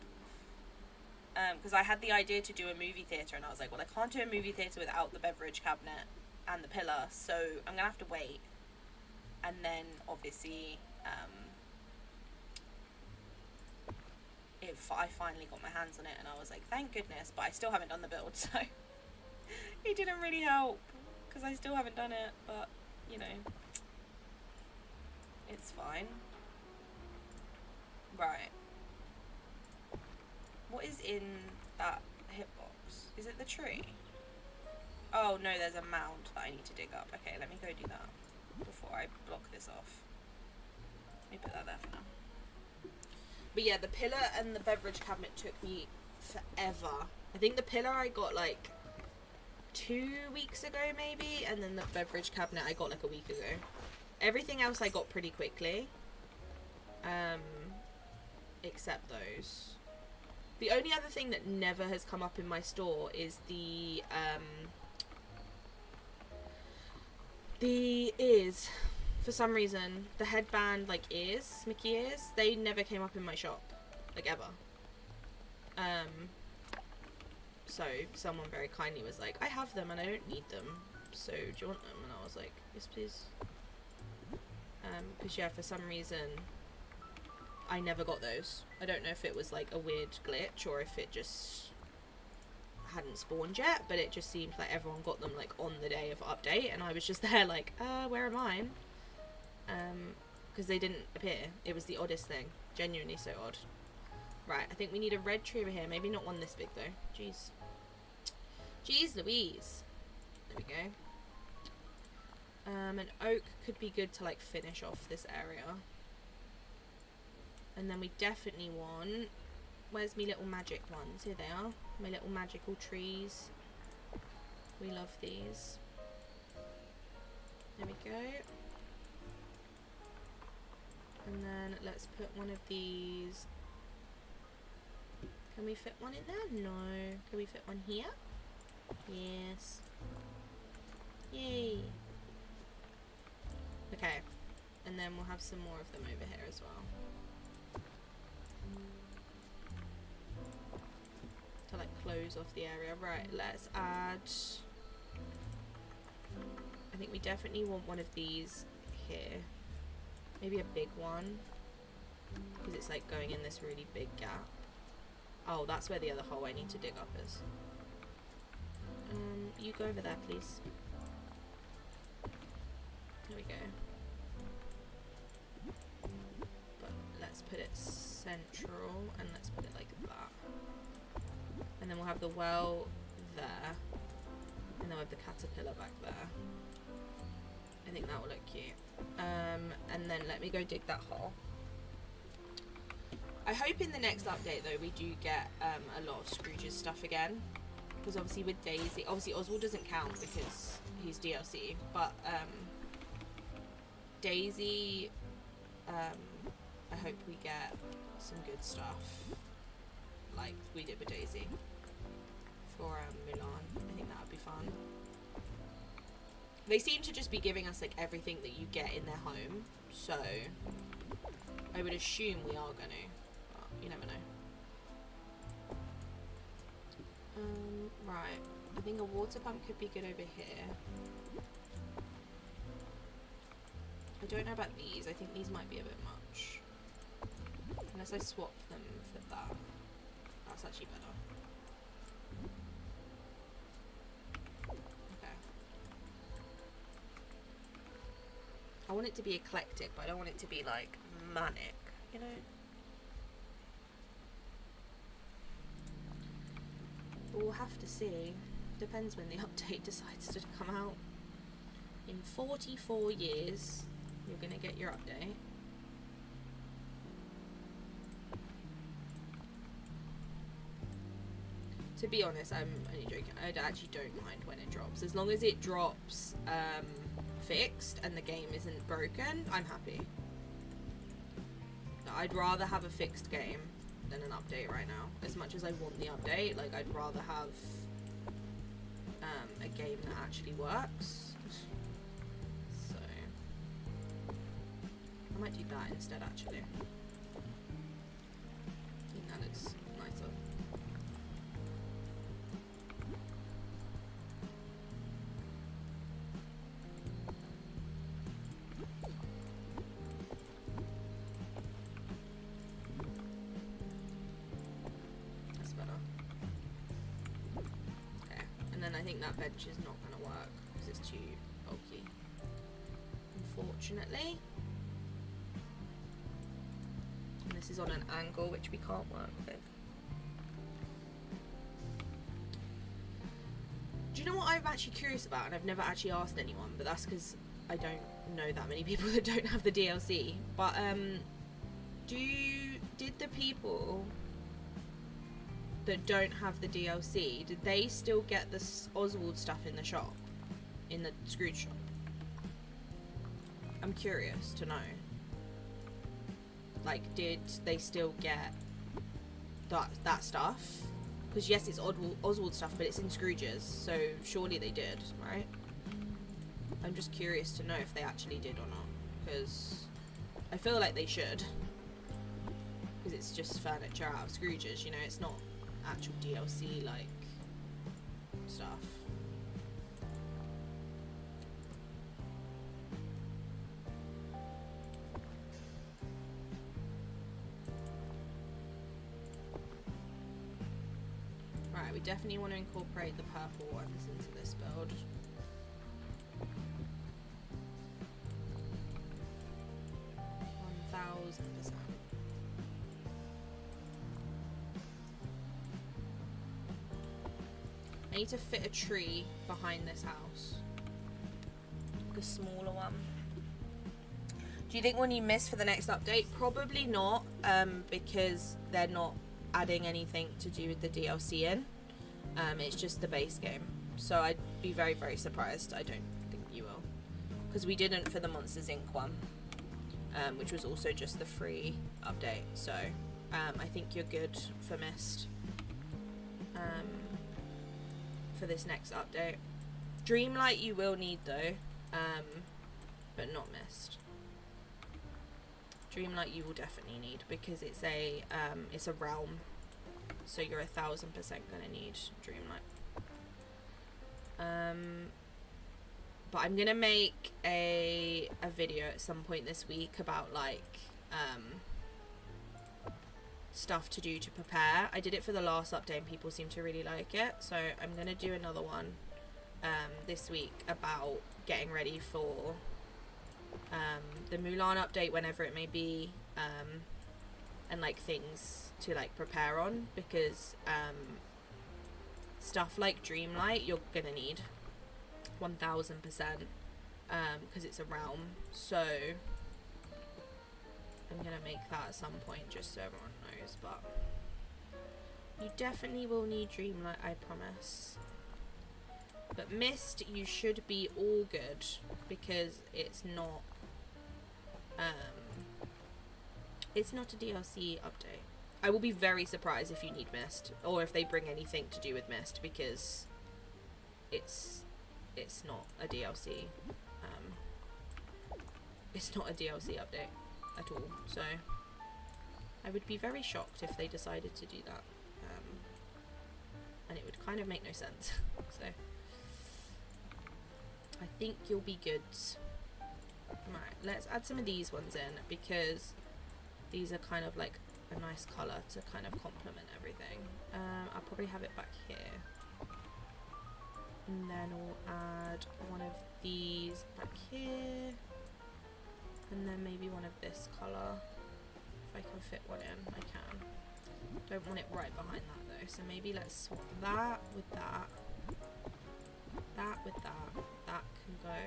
Because I had the idea to do a movie theatre, and I was like, well, I can't do a movie theatre without the beverage cabinet and the pillar, so I'm gonna have to wait. And then obviously I finally got my hands on it, and I was like, thank goodness. But I still haven't done the build, so it didn't really help, because I still haven't done it. But you know, it's fine. Right, what is in that hitbox? Is it the tree? Oh no, there's a mound that I need to dig up. Okay, let me go do that before I block this off. Let me put that there for now. But yeah, the pillar and the beverage cabinet took me forever. I think the pillar I got like 2 weeks ago maybe, and then the beverage cabinet I got like a week ago. Everything else I got pretty quickly. Except those. The only other thing that never has come up in my store is the ears. For some reason, the headband, like ears, Mickey ears, they never came up in my shop, like ever. So someone very kindly was like, I have them and I don't need them, so do you want them? And I was like, yes please. Because yeah, for some reason, I never got those. I don't know if it was like a weird glitch or if it just hadn't spawned yet, but it just seemed like everyone got them like on the day of update, and I was just there like, where are mine? Because they didn't appear. It was the oddest thing. Genuinely so odd. Right, I think we need a red tree over here. Maybe not one this big though. Jeez. Jeez Louise. There we go. An oak could be good to like finish off this area. And then we definitely want... Where's me little magic ones? Here they are. My little magical trees. We love these. There we go. And then let's put one of these. Can we fit one in there? No. Can we fit one here? Yes. Yay. Okay. And then we'll have some more of them over here as well. To like close off the area. Right, let's add... I think we definitely want one of these here. Maybe a big one. Because it's like going in this really big gap. Oh, that's where the other hole I need to dig up is. You go over there, please. There we go. But let's put it central, and let's put it like that. And then we'll have the well there. And then we'll have the caterpillar back there. I think that will look cute. And then let me go dig that hole. I hope in the next update though we do get a lot of Scrooge's stuff again, because obviously with Daisy, obviously Oswald doesn't count because he's DLC, but Daisy, I hope we get some good stuff like we did with Daisy for Milan. I think that would be fun. They seem to just be giving us like everything that you get in their home, so I would assume we are gonna, but you never know. Right, I think a water pump could be good over here. I don't know about these. I think these might be a bit much, unless I swap them for that. That's actually better. I want it to be eclectic, but I don't want it to be like manic, you know? But we'll have to see. Depends when the update decides to come out. In 44 years, you're gonna get your update. To be honest, I'm only joking. I actually don't mind when it drops. As long as it drops fixed and the game isn't broken, I'm happy. I'd rather have a fixed game than an update right now. As much as I want the update, like, I'd rather have a game that actually works. So I might do that instead, actually. I think that looks nicer. That's better. Okay, and then I think that bench is not going to work because it's too bulky, unfortunately. And this is on an angle which we can't work with. Do you know what I'm actually curious about, and I've never actually asked anyone, but that's because I don't know that many people that don't have the DLC. But did the people that don't have the DLC, did they still get the Oswald stuff in the shop, in the Scrooge shop? I'm curious to know. Like, did they still get that stuff? Because yes, it's Oswald stuff, but it's in Scrooge's, so surely they did, right? I'm just curious to know if they actually did or not, because I feel like they should. Because it's just furniture out of Scrooge's, you know, it's not actual DLC, like, stuff. Right, we definitely want to incorporate the purple ones into this build. I need to fit a tree behind this house. Like a smaller one. Do you think one you missed for the next update? Probably not, because they're not adding anything to do with the DLC in. It's just the base game. So I'd be very, very surprised. I don't think you will. Because we didn't for the Monsters Inc. one. Which was also just the free update. So I think you're good for Mist. For this next update. Dreamlight you will need though, but not Mist. Dreamlight you will definitely need because it's a realm, so you're 1000% gonna need Dreamlight. But I'm gonna make a video at some point this week about like stuff to do to prepare. I did it for the last update and people seem to really like it, so I'm gonna do another one this week about getting ready for the Mulan update whenever it may be, and like things to like prepare on, because stuff like Dreamlight you're gonna need 1000%, because it's a realm. So I'm gonna make that at some point just so everyone knows, but you definitely will need Dreamlight, I promise. But Mist you should be all good because it's not a DLC update. I will be very surprised if you need Mist or if they bring anything to do with Mist, because it's not a DLC. It's not a DLC update at all, so I would be very shocked if they decided to do that, and it would kind of make no sense. So I think you'll be good. Right, let's add some of these ones in because these are kind of like a nice colour to kind of complement everything. I'll probably have it back here, and then we'll add one of these back here. And then maybe one of this colour. If I can fit one in, I can. Don't want it right behind that though, so maybe let's swap that with that. That with that. That can go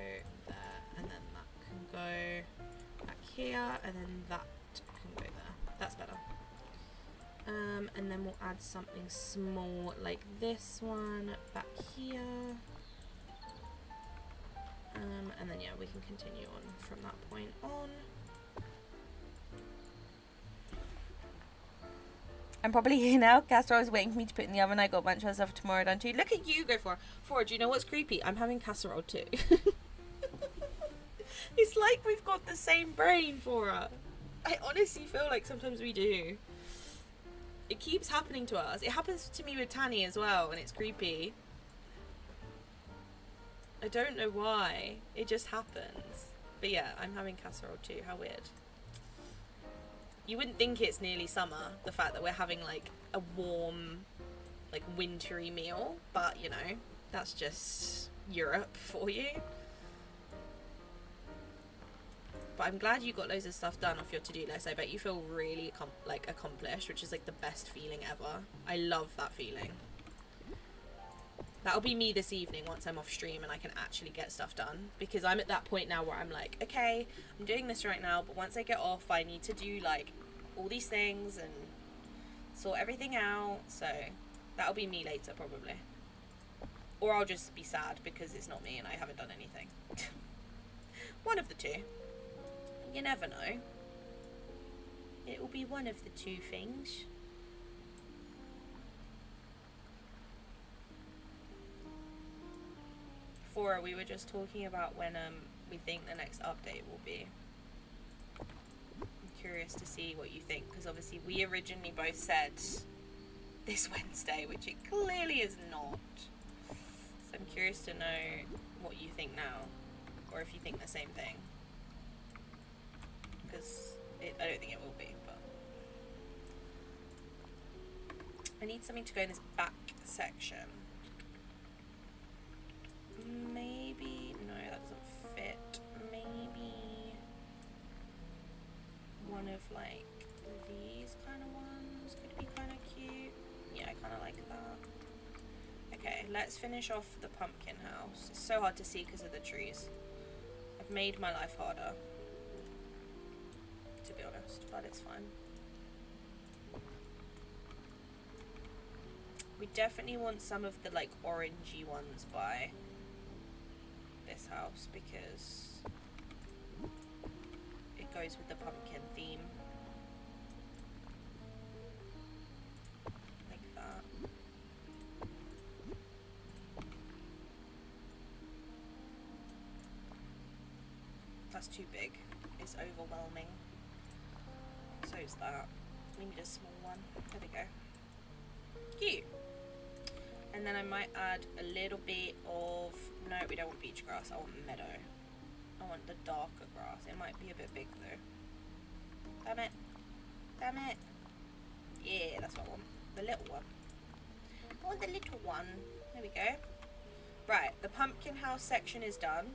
there, and then that can go back here, and then that can go there. That's better. And then we'll add something small like this one back here. And then yeah, we can continue on from that point on. I'm probably here now. Casserole is waiting for me to put in the oven. I got a bunch of stuff tomorrow done too. Look at you go for it. Do you know what's creepy? I'm having casserole too. It's like we've got the same brain for it. I honestly feel like sometimes we do. It keeps happening to us. It happens to me with Tanny as well, and it's creepy. I don't know why. It just happens. But yeah, I'm having casserole too. How weird. You wouldn't think it's nearly summer, the fact that we're having like a warm, like wintry meal, but you know, that's just Europe for you. But I'm glad you got loads of stuff done off your to-do list. I bet you feel really accomplished, which is like the best feeling ever. I love that feeling. That'll be me this evening once I'm off stream and I can actually get stuff done, because I'm at that point now where I'm like, okay, I'm doing this right now, but once I get off I need to do like all these things and sort everything out. So that'll be me later probably, or I'll just be sad because it's not me and I haven't done anything. One of the two. You never know. It will be one of the two things. We were just talking about when we think the next update will be. I'm curious to see what you think, because obviously we originally both said this Wednesday, which it clearly is not. So I'm curious to know what you think now, or if you think the same thing, because I don't think it will be, but I need something to go in this back section. Maybe, no, that doesn't fit. Maybe one of like these kind of ones could be kind of cute. Yeah, I kind of like that. Okay, let's finish off the pumpkin house. It's so hard to see because of the trees. I've made my life harder, to be honest, but it's fine. We definitely want some of the like orangey ones by this house because it goes with the pumpkin theme, like that. That's too big, it's overwhelming. So is that. We need a small one. There we go. Cute. And then I might add a little bit of, no, we don't want beach grass, I want meadow. I want the darker grass. It might be a bit big though. Damn it. Damn it. Yeah, that's what I want. The little one. I want the little one. There we go. Right, the pumpkin house section is done.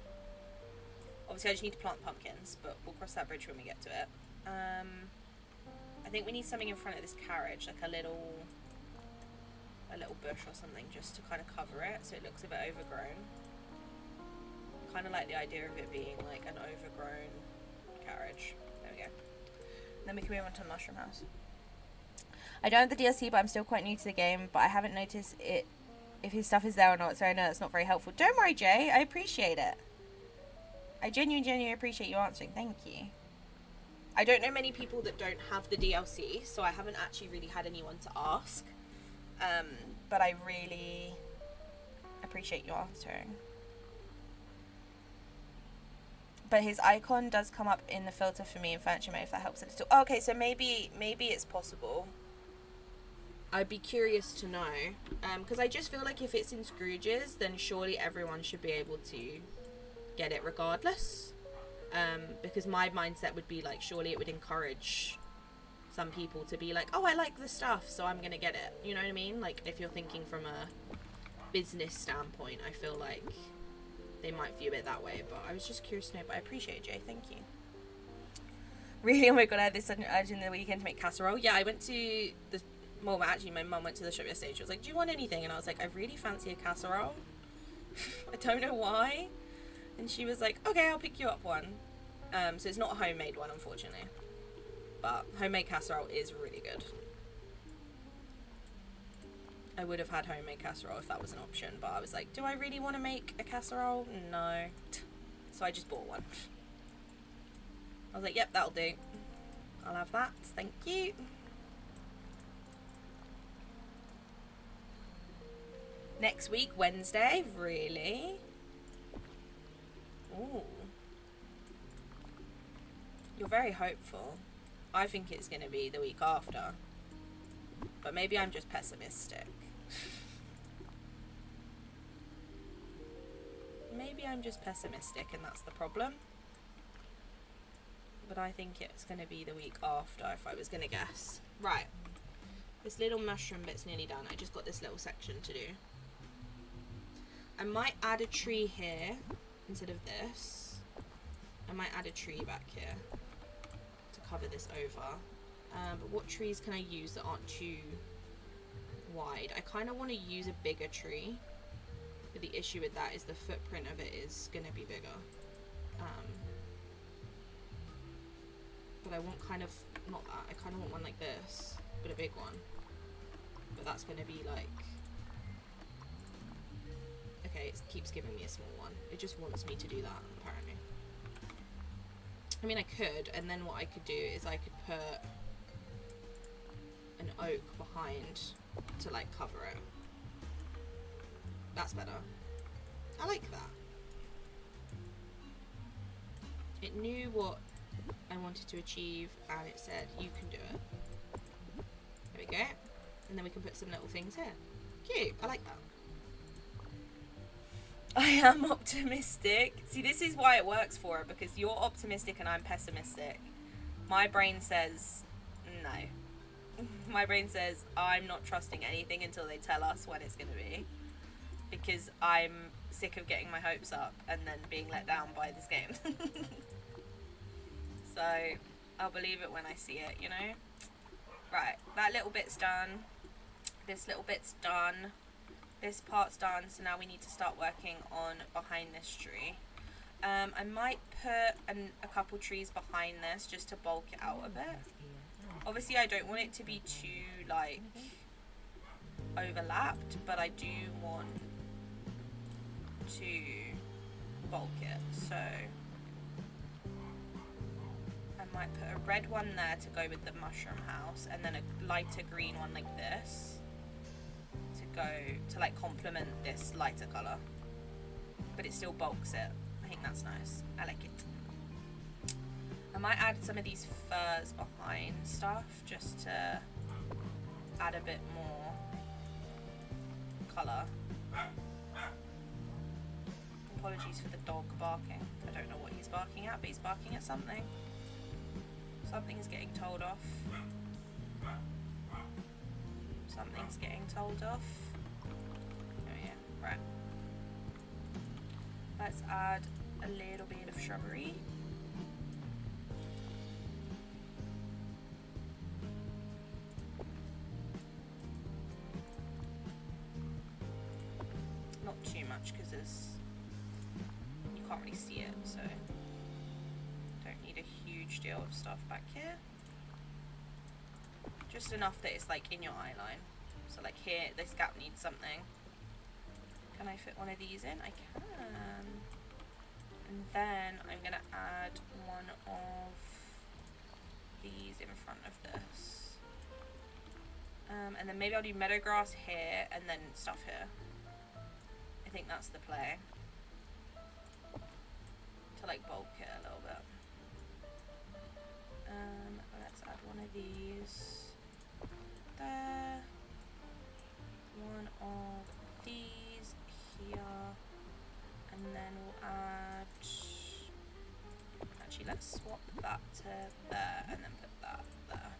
Obviously I just need to plant pumpkins, but we'll cross that bridge when we get to it. I think we need something in front of this carriage, like a little bush or something, just to kind of cover it so it looks a bit overgrown. Kind of like the idea of it being like an overgrown carriage. There we go. Then we can move on to the mushroom house. I don't have the DLC, but I'm still quite new to the game, but I haven't noticed it if his stuff is there or not, so I know it's not very helpful. Don't worry, Jay, I appreciate it. I genuinely appreciate you answering. Thank you. I don't know many people that don't have the DLC, so I haven't actually really had anyone to ask. But I really appreciate you answering. But his icon does come up in the filter for me in furniture mode, if that helps a little. Oh, okay, so maybe it's possible. I'd be curious to know. Because I just feel like if it's in Scrooge's, then surely everyone should be able to get it regardless. Because my mindset would be like, surely it would encourage some people to be like, oh, I like the stuff, so I'm gonna get it. You know what I mean? Like, if you're thinking from a business standpoint, I feel like they might view it that way. But I was just curious to know, but I appreciate it, Jay. Thank you. Really? Oh my god, I had this sudden urge in the weekend to make casserole. Yeah, I went to the... Well, actually, my mum went to the shop yesterday. She was like, do you want anything? And I was like, I really fancy a casserole. I don't know why. And she was like, okay, I'll pick you up one. So it's not a homemade one, unfortunately. But homemade casserole is really good. I would have had homemade casserole if that was an option, but I was like, do I really want to make a casserole? No. So I just bought one. I was like, yep, that'll do. I'll have that, thank you. Next week, Wednesday, really? Ooh. You're very hopeful. I think it's going to be the week after. But maybe I'm just pessimistic. Maybe I'm just pessimistic and that's the problem. But I think it's going to be the week after if I was going to guess. Right. This little mushroom bit's nearly done. I just got this little section to do. I might add a tree here instead of this. I might add a tree back here to cover this over. But what trees can I use that aren't too wide? I kind of want to use a bigger tree. But the issue with that is the footprint of it is going to be bigger. But I want kind of, not that, I kind of want one like this, but a big one. But that's going to be like, okay, it keeps giving me a small one. It just wants me to do that, apparently. I mean, I could, and then what I could do is I could put an oak behind to like cover it. That's better. I like that. It knew what I wanted to achieve and it said, you can do it. There we go. And then we can put some little things here. Cute. I like that. I am optimistic. See, this is why it works for her, because you're optimistic and I'm pessimistic. My brain says no. My brain says I'm not trusting anything until they tell us when it's going to be. Because I'm sick of getting my hopes up and then being let down by this game. So, I'll believe it when I see it, you know? Right, that little bit's done. This little bit's done. This part's done, so now we need to start working on behind this tree. I might put a couple trees behind this just to bulk it out a bit. Obviously, I don't want it to be too, like, overlapped, but I do want to bulk it, so I might put a red one there to go with the mushroom house, and then a lighter green one like this to go to like complement this lighter colour, but it still bulks it. I think that's nice. I like it. I might add some of these furs behind stuff just to add a bit more colour. Apologies for the dog barking. I don't know what he's barking at, but he's barking at something. Something's getting told off. Something's getting told off. Oh yeah, right. Let's add a little bit of shrubbery. Not too much because you can't really see it, so don't need a huge deal of stuff back here. Just enough that it's like in your eye line. So like here, this gap needs something. Can I fit one of these in? I can. And then I'm gonna add one of these in front of this. And then maybe I'll do meadow grass here and then stuff here. I think that's the play. To like bulk it a little bit. Let's add one of these there. One of these here. And then we'll add... Actually, let's swap that to there and then put that there.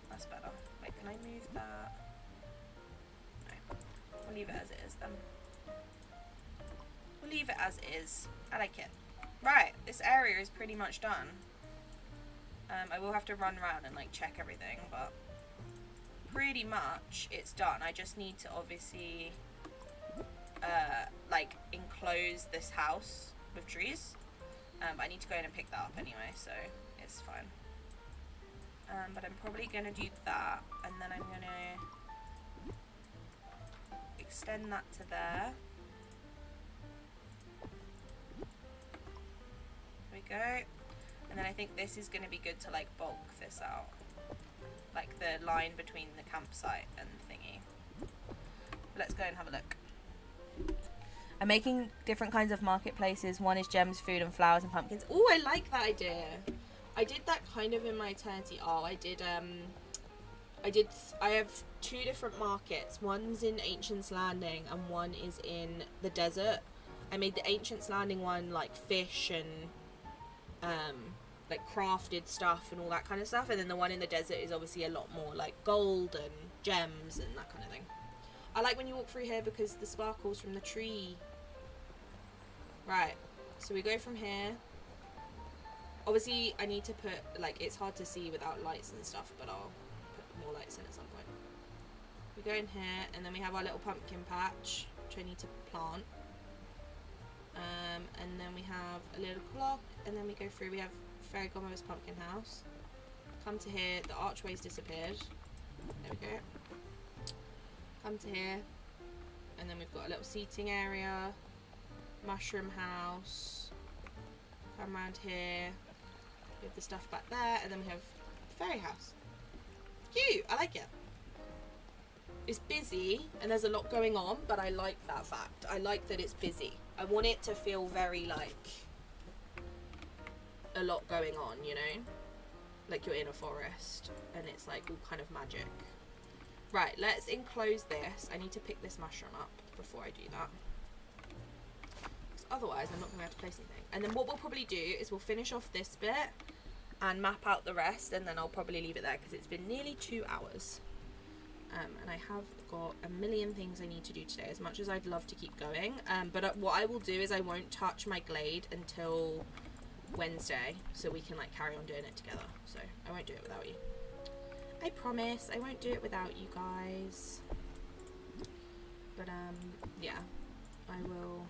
That's better. Wait, can I move that? No. We'll leave it as it is then. We'll leave it as is. I like it. Right, this area is pretty much done. I will have to run around and like check everything, but pretty much it's done. I just need to obviously like enclose this house with trees. I need to go in and pick that up anyway, so it's fine. But I'm probably going to do that, and then I'm going to extend that to there. There we go. And then I think this is going to be good to like bulk this out, like the line between the campsite and the thingy. Let's go and have a look. I'm making different kinds of marketplaces. One is gems, food, and flowers and pumpkins. Oh, I like that idea. I did that kind of in my eternity. Oh, I have 2 different markets. One's in Ancient's Landing and one is in the desert. I made the Ancient's Landing one like fish and like crafted stuff and all that kind of stuff, and then the one in the desert is obviously a lot more like gold and gems and that kind of thing. I like when you walk through here because the sparkles from the tree. Right, so we go from here. Obviously I need to put, like, it's hard to see without lights and stuff, but I'll put more lights in at some point. We go in here and then we have our little pumpkin patch, which I need to plant. And then we have a little clock, and then we go through, we have Fairy Godmother's pumpkin house. Come to here, the archway's disappeared. There we go. Come to here, and then we've got a little seating area, mushroom house. Come around here, we have the stuff back there, and then we have the fairy house. Cute, I like it. It's busy, and there's a lot going on, but I like that fact. I like that it's busy. I want it to feel very, like, a lot going on, you know? Like you're in a forest, and it's, like, all kind of magic. Right, let's enclose this. I need to pick this mushroom up before I do that. Because otherwise, I'm not going to have to place anything. And then what we'll probably do is we'll finish off this bit and map out the rest, and then I'll probably leave it there because it's been nearly 2 hours. And I have got a million things I need to do today, as much as I'd love to keep going. But what I will do is I won't touch my glade until Wednesday, so we can like carry on doing it together. So I won't do it without you. I promise I won't do it without you guys. But yeah, I will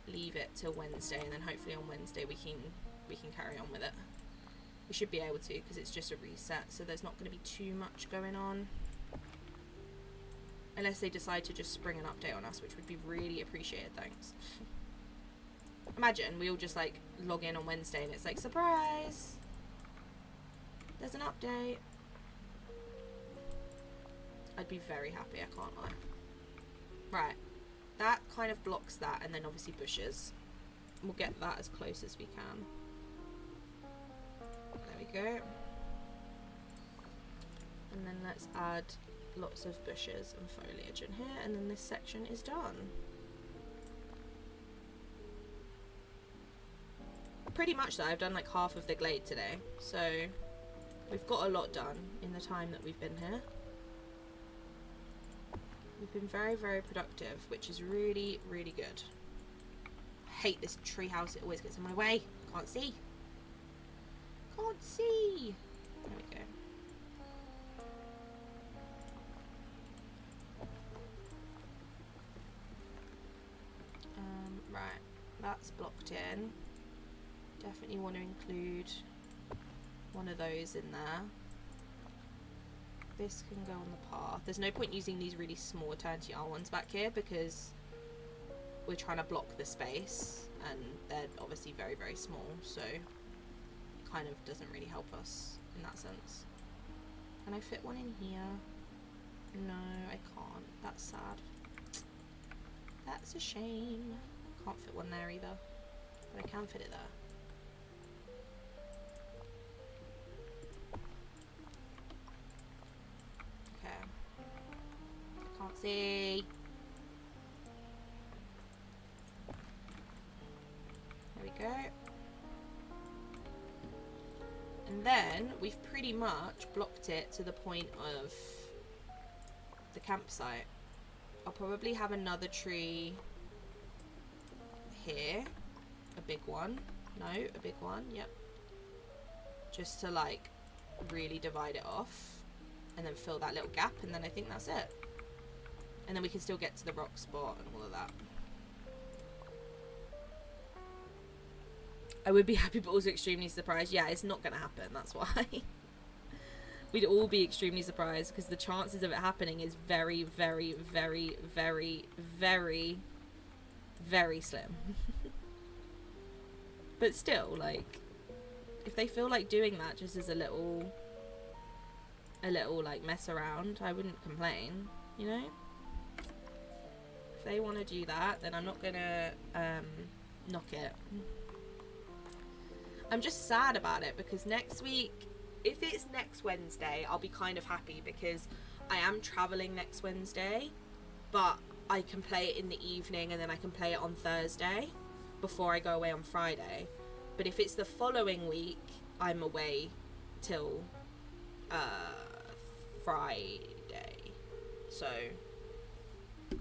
leave it till Wednesday, and then hopefully on Wednesday we can carry on with it. We should be able to, because it's just a reset, so there's not going to be too much going on. Unless they decide to just spring an update on us, which would be really appreciated, thanks. Imagine we all just like log in on Wednesday and it's like, surprise! There's an update. I'd be very happy, I can't lie. Right, that kind of blocks that, and then obviously bushes. We'll get that as close as we can. There we go. And then let's add lots of bushes and foliage in here, and then this section is done. Pretty much though, I've done like half of the glade today, so we've got a lot done in the time that we've been here. We've been very, very productive, which is really, really good. I hate this tree house, it always gets in my way. Can't see. Can't see. There we go. Right, that's blocked in. Definitely want to include one of those in there. This can go on the path. There's no point using these really small eternity R ones back here because we're trying to block the space, and they're obviously very, very small, so it kind of doesn't really help us in that sense. Can I fit one in here? No, I can't. That's sad. That's a shame. Can't fit one there either, but I can fit it there. Okay. Can't see. There we go. And then we've pretty much blocked it to the point of the campsite. I'll probably have another tree here, a big one. No, a big one, yep. Just to like really divide it off and then fill that little gap, and then I think that's it. And then we can still get to the rock spot and all of that. I would be happy but also extremely surprised. Yeah, it's not gonna happen, that's why. we'd all be extremely surprised, because the chances of it happening is very, very, very, very, very, very slim. But still, like, if they feel like doing that just as a little like mess around, I wouldn't complain, you know? If they want to do that, then I'm not gonna knock it. I'm just sad about it, because next week, if it's next Wednesday, I'll be kind of happy, because I am traveling next Wednesday, but I can play it in the evening and then I can play it on Thursday before I go away on Friday. But if it's the following week, I'm away till Friday, so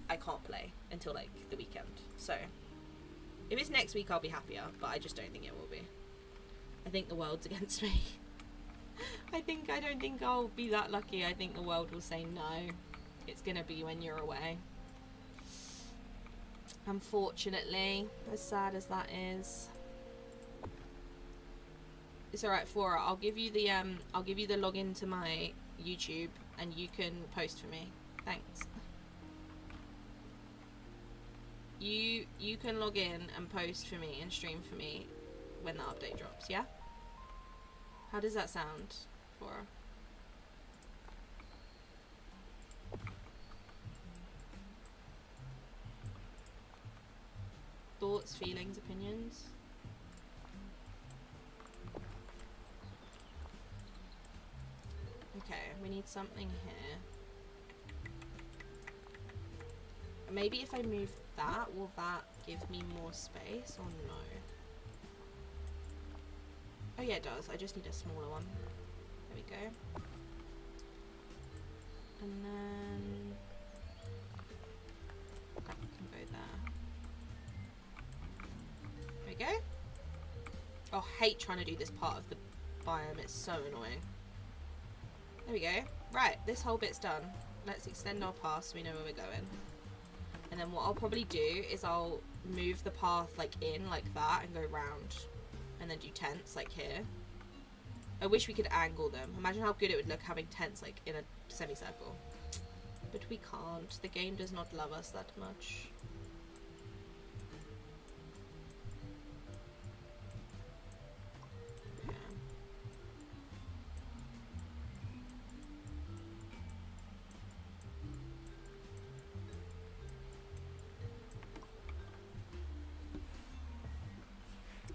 I can't play until like the weekend. So if it's next week, I'll be happier, but I just don't think it will be. I think the world's against me. I don't think I'll be that lucky. I think the world will say no. It's gonna be when you're away. Unfortunately, as sad as that is. It's alright, Fora. I'll give you the login to my YouTube and you can post for me. Thanks. You can log in and post for me and stream for me when the update drops, yeah? How does that sound, Fora? Thoughts, feelings, opinions? Okay, we need something here. Maybe if I move that, will that give me more space or no? Oh yeah, it does. I just need a smaller one. There we go. And then that can go there. There we go. Oh, I hate trying to do this part of the biome. It's so annoying. There we go. Right, this whole bit's done. Let's extend our path so we know where we're going. And then what I'll probably do is I'll move the path like in like that and go round. And then do tents like here. I wish we could angle them. Imagine how good it would look having tents like in a semicircle. But we can't. The game does not love us that much. Okay.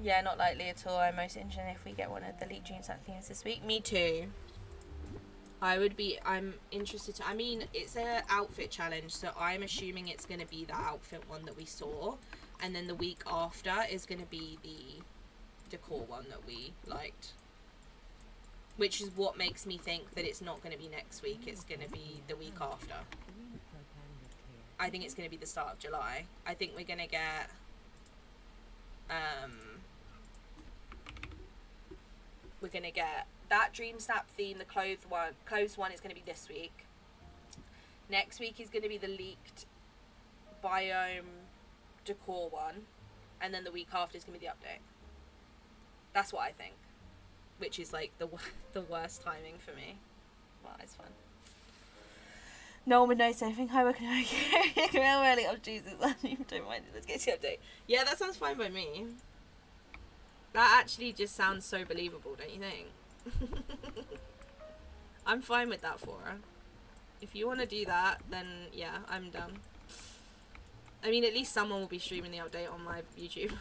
Yeah, not likely at all. I'm most interested if we get one of the League Dreamlight themes this week. Me too. I'm interested to, I mean, it's a outfit challenge, so I'm assuming it's going to be the outfit one that we saw, and then the week after is going to be the decor one that we liked. Which is what makes me think that it's not going to be next week, it's going to be the week after. I think it's going to be the start of July. I think we're going to get we're gonna get that Dream Snap theme, the clothes one is gonna be this week. Next week is gonna be the leaked biome decor one, and then the week after is gonna be the update. That's what I think, which is like the worst timing for me. Well, it's fun. No one would notice anything. Hi, welcome to well, early. Oh Jesus, I don't mind it. Let's get to the update. Yeah, that sounds fine by me. That actually just sounds so believable, don't you think? I'm fine with that for her. If you want to do that, then yeah, I'm done. I mean, at least someone will be streaming the update on my YouTube.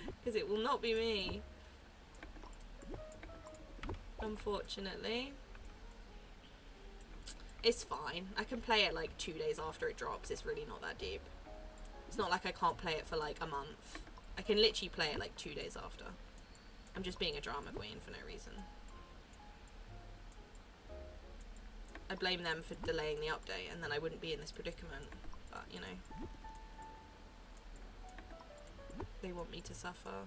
Because it will not be me. Unfortunately. It's fine. I can play it like 2 days after it drops. It's really not that deep. It's not like I can't play it for like a month. I can literally play it like 2 days after. I'm just being a drama queen for no reason. I blame them for delaying the update and then I wouldn't be in this predicament. But, you know. They want me to suffer.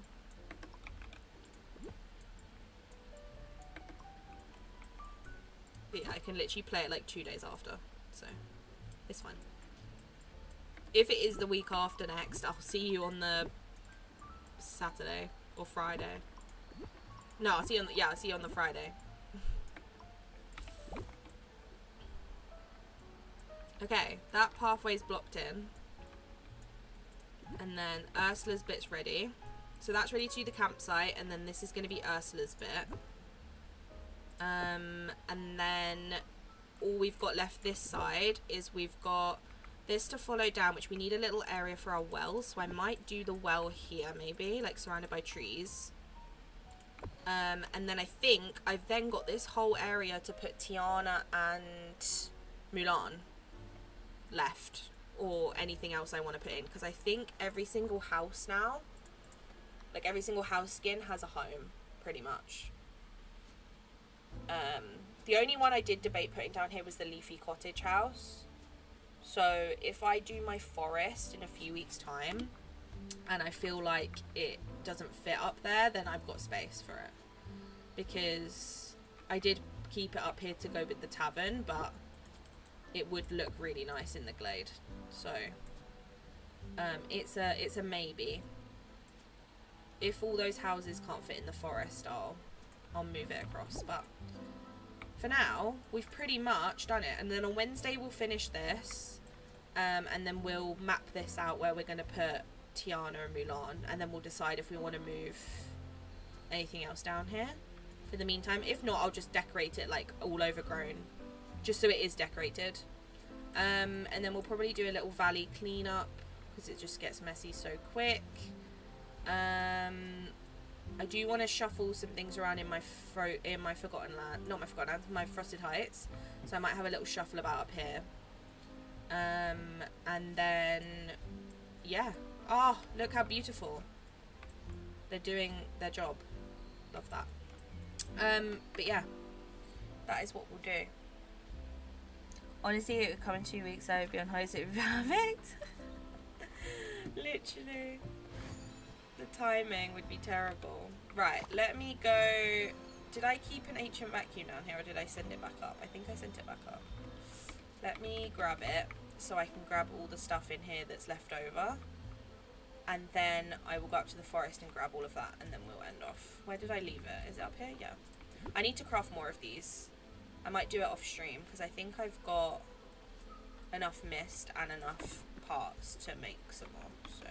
But yeah, I can literally play it like 2 days after. So, it's fine. If it is the week after next, I'll see you on the Saturday or Friday. No, I'll see you on the, yeah, I'll see you on the Friday. Okay, that pathway's blocked in. And then Ursula's bit's ready. So that's ready to do the campsite, and then this is going to be Ursula's bit. And then all we've got left this side is we've got this to follow down, which we need a little area for our well. So I might do the well here, maybe, like surrounded by trees. And then I think I've then got this whole area to put Tiana and Mulan left, or anything else I want to put in, because I think every single house now, like every single house skin has a home, pretty much. The only one I did debate putting down here was the leafy cottage house. So if I do my forest in a few weeks time and I feel like it doesn't fit up there, then I've got space for it, because I did keep it up here to go with the tavern, but it would look really nice in the glade. So it's a maybe. If all those houses can't fit in the forest, I'll move it across, but for now we've pretty much done it. And then on Wednesday we'll finish this, and then we'll map this out where we're going to put Tiana and Mulan, and then we'll decide if we want to move anything else down here for the meantime. If not, I'll just decorate it like all overgrown, just so it is decorated. And then we'll probably do a little valley cleanup, because it just gets messy so quick. I do want to shuffle some things around in my Forgotten Land, not my Forgotten Land, my Frosted Heights. So I might have a little shuffle about up here. And then, yeah. Oh, look how beautiful. They're doing their job. Love that. But yeah, that is what we'll do. Honestly, it would come in 2 weeks, so it would be on holiday, it would be perfect. Literally. The timing would be terrible. Right, let me go. Did I keep an ancient vacuum down here, or did I send it back up? I think I sent it back up. Let me grab it so I can grab all the stuff in here that's left over. And then I will go up to the forest and grab all of that, and then we'll end off. Where did I leave it? Is it up here? Yeah. I need to craft more of these. I might do it off stream, because I think I've got enough mist and enough parts to make some more. So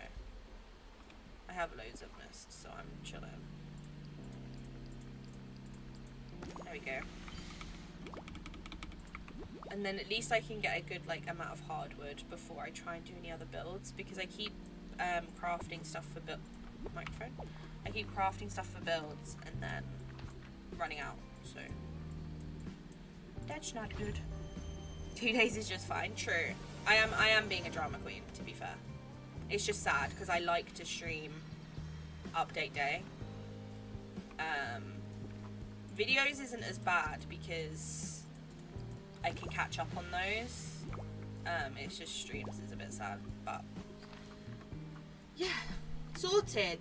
I have loads of mist, so I'm chilling. There we go. And then at least I can get a good amount of hardwood before I try and do any other builds, because I keep crafting stuff for microphone. I keep crafting stuff for builds and then running out, so that's not good. 2 days is just fine. True. I am being a drama queen, to be fair. It's just sad because I like to stream update day. Videos isn't as bad because I can catch up on those. It's just streams is a bit sad, but yeah, sorted.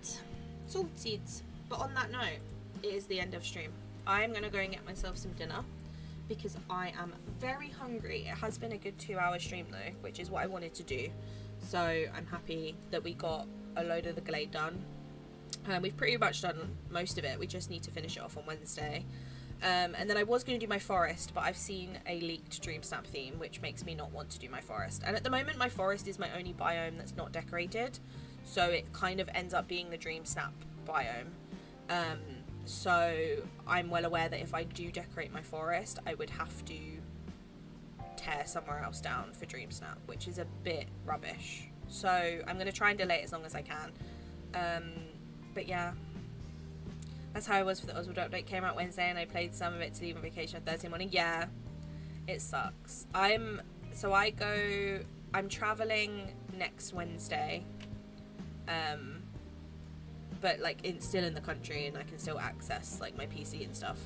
But on that note, it is the end of stream. I'm gonna go and get myself some dinner, because I am very hungry. It has been a good 2-hour stream though, which is what I wanted to do. So I'm happy that we got a load of the glade done. We've pretty much done most of it. We just need to finish it off on Wednesday. And then I was going to do my forest, but I've seen a leaked Dream Snap theme, which makes me not want to do my forest. And at the moment, my forest is my only biome that's not decorated. So it kind of ends up being the Dream Snap biome. So I'm well aware that if I do decorate my forest, I would have to tear somewhere else down for Dream Snap, which is a bit rubbish. So I'm going to try and delay it as long as I can. But yeah, that's how I was for the Oswald update. Came out Wednesday and I played some of it to leave on vacation on Thursday morning. Yeah, it sucks. I'm traveling next Wednesday, but still in the country, and I can still access my PC and stuff.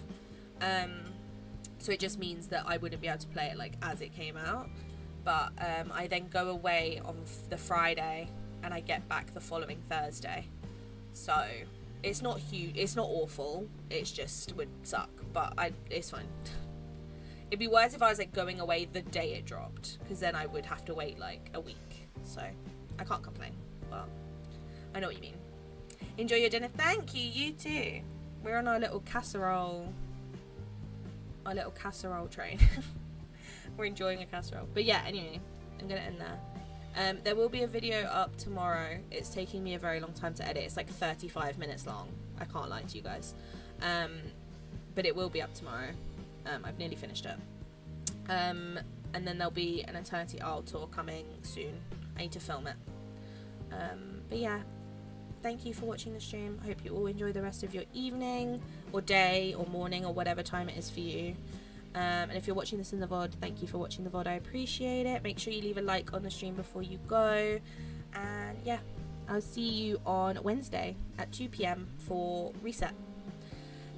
So it just means that I wouldn't be able to play it as it came out. But I then go away on the Friday and I get back the following Thursday. So it's not huge, it's not awful, it's just would suck, but it's fine. It'd be worse if I was going away the day it dropped, because then I would have to wait a week. So I can't complain, but I know what you mean. Enjoy your dinner. Thank you, you too. We're on our little casserole train. We're enjoying a casserole. But yeah, anyway, I'm gonna end there. There will be a video up tomorrow. It's taking me a very long time to edit. It's like 35 minutes long. I can't lie to you guys. But it will be up tomorrow. I've nearly finished it. And then there'll be an Eternity Isle tour coming soon. I need to film it. But yeah, thank you for watching the stream. I hope you all enjoy the rest of your evening or day or morning or whatever time it is for you. And if you're watching this in the VOD, thank you for watching the VOD. I appreciate it. Make sure you leave a like on the stream before you go. And yeah, I'll see you on Wednesday at 2 p.m. for Reset.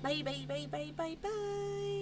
Bye, bye, bye, bye, bye, bye.